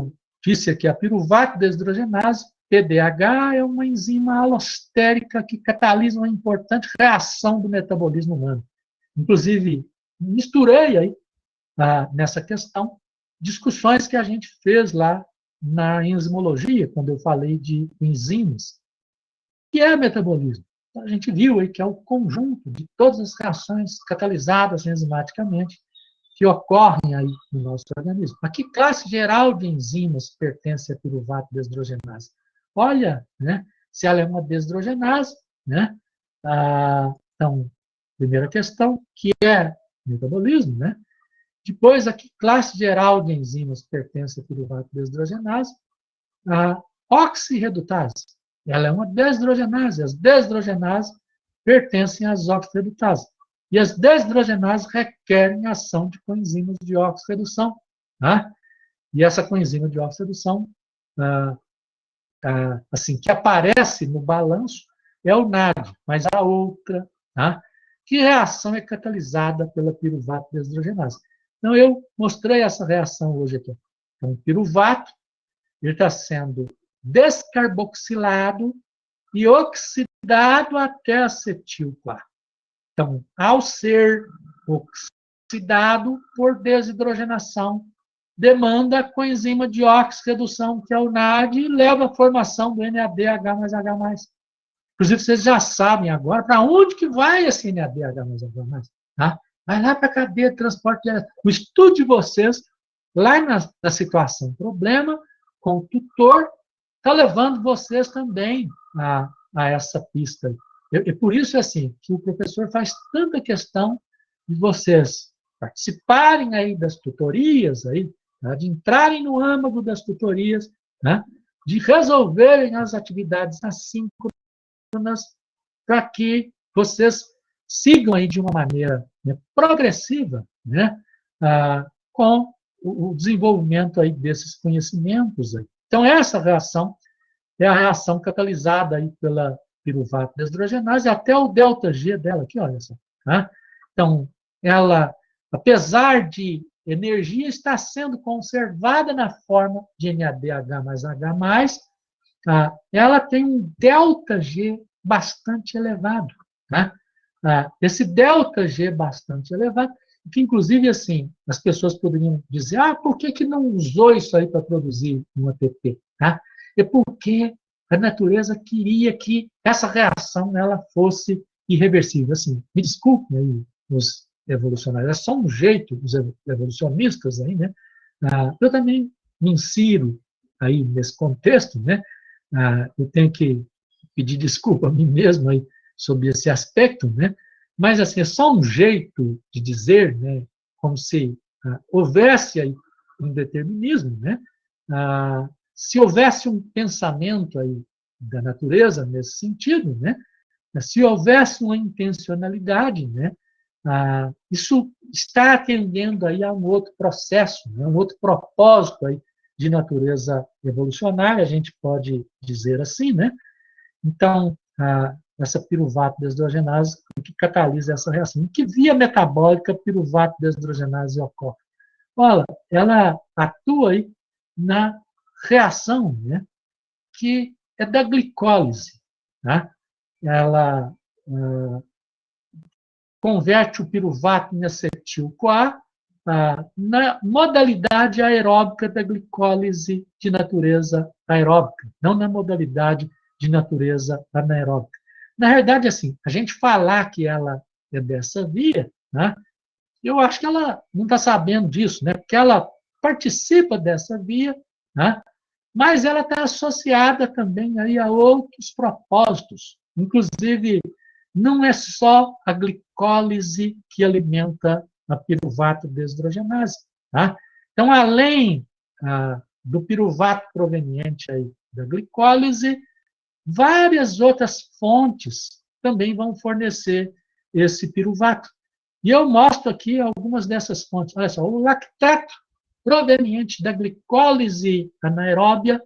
[SPEAKER 1] disse aqui a piruvato desidrogenase, PDH, é uma enzima alostérica que catalisa uma importante reação do metabolismo humano. Inclusive, misturei aí, nessa questão, discussões que a gente fez lá na enzimologia, quando eu falei de enzimas. O que é metabolismo? Então, a gente viu aí que é o conjunto de todas as reações catalisadas enzimaticamente que ocorrem aí no nosso organismo. A que classe geral de enzimas pertence a piruvato desidrogenase? Olha, né, se ela é uma desidrogenase, né? Então, primeira questão, que é metabolismo, né? Depois, a que classe geral de enzimas pertence a piruvato desidrogenase? A oxirredutase. Ela é uma desidrogenase. As desidrogenases pertencem às oxirredutases. E as desidrogenases requerem ação de coenzimas de oxirredução. Tá? E essa coenzima de oxirredução, assim, que aparece no balanço é o NAD, mas a outra, tá? Que reação é catalisada pela piruvato desidrogenase? Então, eu mostrei essa reação hoje aqui. Então, o piruvato ele está sendo descarboxilado e oxidado até acetil-CoA. Então, ao ser oxidado por desidrogenação, demanda a coenzima de oxirredução, que é o NAD, e leva à formação do NADH mais H+. Inclusive, vocês já sabem agora para onde que vai esse NADH mais H+. Tá? Vai lá para a cadeia de transporte. O estudo de vocês, lá na situação problema, com o tutor, está levando vocês também a essa pista. E por isso, assim, que o professor faz tanta questão de vocês participarem aí das tutorias, aí, tá? De entrarem no âmago das tutorias, né? De resolverem as atividades assíncronas, para que vocês sigam aí de uma maneira, né, progressiva, né, com o desenvolvimento aí desses conhecimentos. Aí. Então, essa reação é a reação catalisada aí pela piruvato desidrogenase, até o ΔG dela aqui, olha só. Tá? Então, ela, apesar de energia estar sendo conservada na forma de NADH mais H+, ela tem um ΔG bastante elevado. Tá? Esse ΔG bastante elevado, que inclusive, assim, as pessoas poderiam dizer, por que não usou isso aí para produzir um ATP? Tá? É porque a natureza queria que essa reação ela fosse irreversível. Assim, me desculpem aí os evolucionários, é só um jeito dos evolucionistas aí, né? Eu também me insiro aí nesse contexto, né? Eu tenho que pedir desculpa a mim mesmo aí sobre esse aspecto, né? Mas, assim, é só um jeito de dizer, né? Como se houvesse aí um determinismo, né? Se houvesse um pensamento aí da natureza nesse sentido, né? Se houvesse uma intencionalidade, né? Isso está atendendo aí a um outro processo, né? Um outro propósito aí de natureza evolucionária, a gente pode dizer assim, né? Então, essa piruvato desidrogenase que catalisa essa reação. Em que via metabólica piruvato desidrogenase ocorre? Olha, ela atua aí na reação, né, que é da glicólise. Tá? Ela converte o piruvato em acetil-CoA na modalidade aeróbica da glicólise de natureza aeróbica, não na modalidade de natureza anaeróbica. Na verdade, assim, a gente falar que ela é dessa via, né, eu acho que ela não está sabendo disso, né, porque ela participa dessa via, né, mas ela está associada também aí a outros propósitos. Inclusive, não é só a glicólise que alimenta a piruvato deshidrogenase. Tá? Então, além do piruvato proveniente aí da glicólise, várias outras fontes também vão fornecer esse piruvato. E eu mostro aqui algumas dessas fontes. Olha só, o lactato proveniente da glicólise anaeróbia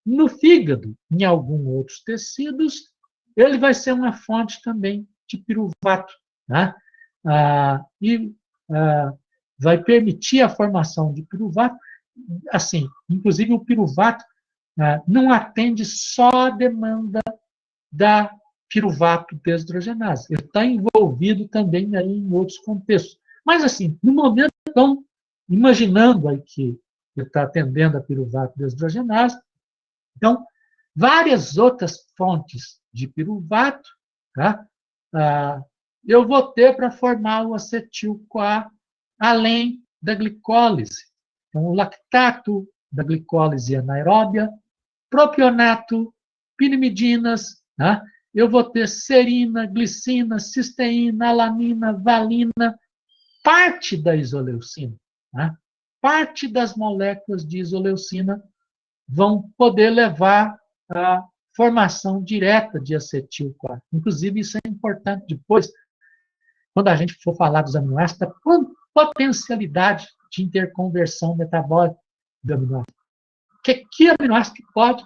[SPEAKER 1] no fígado, em alguns outros tecidos, ele vai ser uma fonte também de piruvato. Né? Vai permitir a formação de piruvato. Assim, inclusive o piruvato não atende só a demanda da piruvato deshidrogenase. Ele está envolvido também aí em outros contextos. Mas, assim, no momento, então, imaginando aí que ele está atendendo a piruvato deshidrogenase, então, várias outras fontes de piruvato, tá? Eu vou ter para formar o acetil-CoA, além da glicólise. Então, o lactato da glicólise anaeróbia, propionato, pirimidinas, tá? Eu vou ter serina, glicina, cisteína, alanina, valina, parte da isoleucina. Tá? Parte das moléculas de isoleucina vão poder levar à formação direta de acetil-CoA. Inclusive, isso é importante depois, quando a gente for falar dos aminoácidos, da potencialidade de interconversão metabólica do aminoácido. Que aminoácido que pode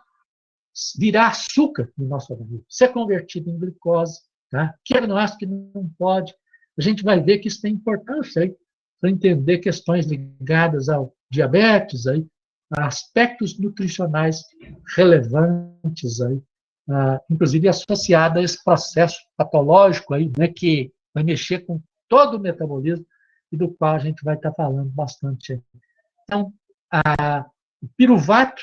[SPEAKER 1] virar açúcar no nosso organismo, ser convertido em glicose, tá? Que aminoácido que não pode. A gente vai ver que isso tem importância aí para entender questões ligadas ao diabetes, aí, a aspectos nutricionais relevantes, aí, inclusive associado a esse processo patológico aí, né, que vai mexer com todo o metabolismo e do qual a gente vai estar falando bastante aí. Então, o piruvato,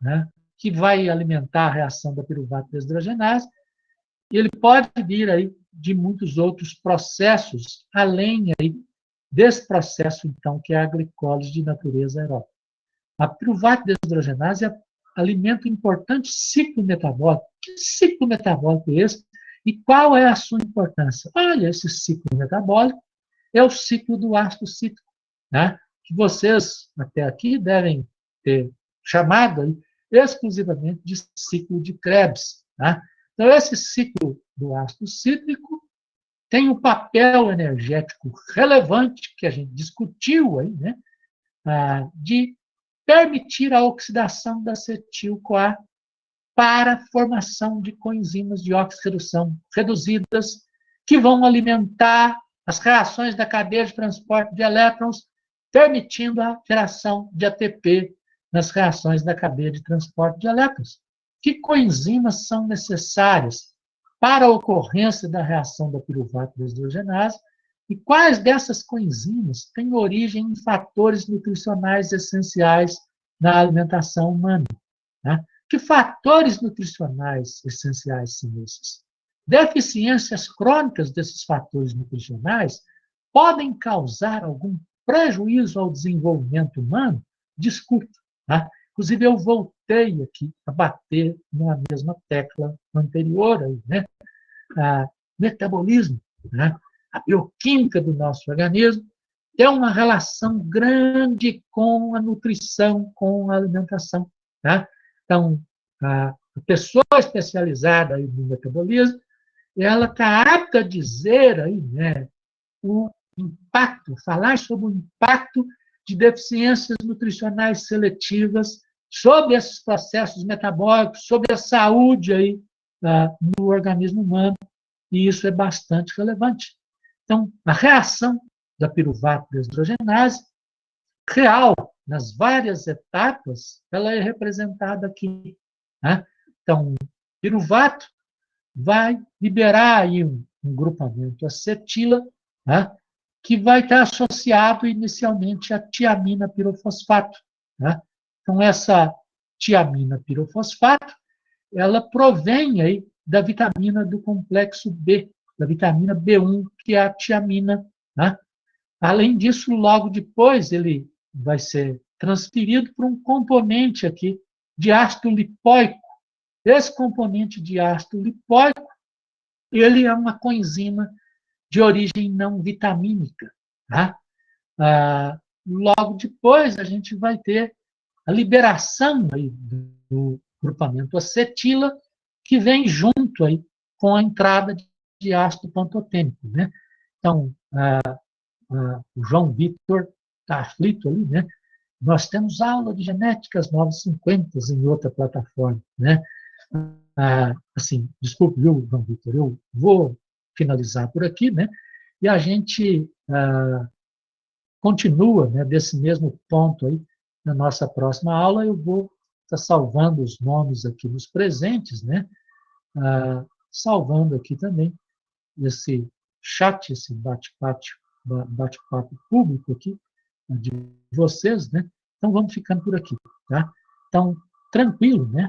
[SPEAKER 1] né, que vai alimentar a reação da piruvato deshidrogenase, e ele pode vir aí de muitos outros processos, além aí desse processo, então, que é a glicólise de natureza aeróbica. A piruvato deshidrogenase alimenta um importante ciclo metabólico. Que ciclo metabólico é esse? E qual é a sua importância? Olha, esse ciclo metabólico é o ciclo do ácido cítrico, né? Que vocês, até aqui, devem ter chamado aí, exclusivamente de ciclo de Krebs. Né? Então, esse ciclo do ácido cítrico tem um papel energético relevante, que a gente discutiu aí, né? De permitir a oxidação da acetil-CoA para a formação de coenzimas de oxirredução reduzidas, que vão alimentar as reações da cadeia de transporte de elétrons, permitindo a geração de ATP nas reações da cadeia de transporte de elétrons. Que coenzimas são necessárias para a ocorrência da reação da piruvato deshidrogenase e quais dessas coenzimas têm origem em fatores nutricionais essenciais na alimentação humana? Né? Que fatores nutricionais essenciais são esses? Deficiências crônicas desses fatores nutricionais podem causar algum prejuízo ao desenvolvimento humano? Discuto. Tá? Inclusive, eu voltei aqui a bater na mesma tecla anterior, aí, né? Metabolismo, né? A bioquímica do nosso organismo tem uma relação grande com a nutrição, com a alimentação. Tá? Então, a pessoa especializada aí no metabolismo, ela está apta a dizer aí, né, o impacto, falar sobre o impacto de deficiências nutricionais seletivas sobre esses processos metabólicos, sobre a saúde aí, no organismo humano, e isso é bastante relevante. Então, a reação da piruvato deshidrogenase, real, nas várias etapas, ela é representada aqui. Né? Então, piruvato vai liberar aí um grupamento acetila, né? Que vai estar associado inicialmente à tiamina pirofosfato. Né? Então, essa tiamina pirofosfato, ela provém aí da vitamina do complexo B, da vitamina B1, que é a tiamina. Né? Além disso, logo depois, ele vai ser transferido para um componente aqui de ácido lipóico. Esse componente de ácido lipóico, ele é uma coenzima de origem não vitamínica. Tá? Logo depois, a gente vai ter a liberação aí do grupamento acetila, que vem junto aí com a entrada de ácido pantotênico, né? Então, o João Vitor está aflito ali, né? Nós temos aula de genéticas 950 em outra plataforma, né? Assim, desculpe, viu, João Vitor, eu vou finalizar por aqui, né? E a gente continua, né, desse mesmo ponto aí na nossa próxima aula. Eu vou estar salvando os nomes aqui nos presentes, né? Salvando aqui também esse chat, esse bate-papo público aqui de vocês, né? Então vamos ficando por aqui, tá? Então, tranquilo, né?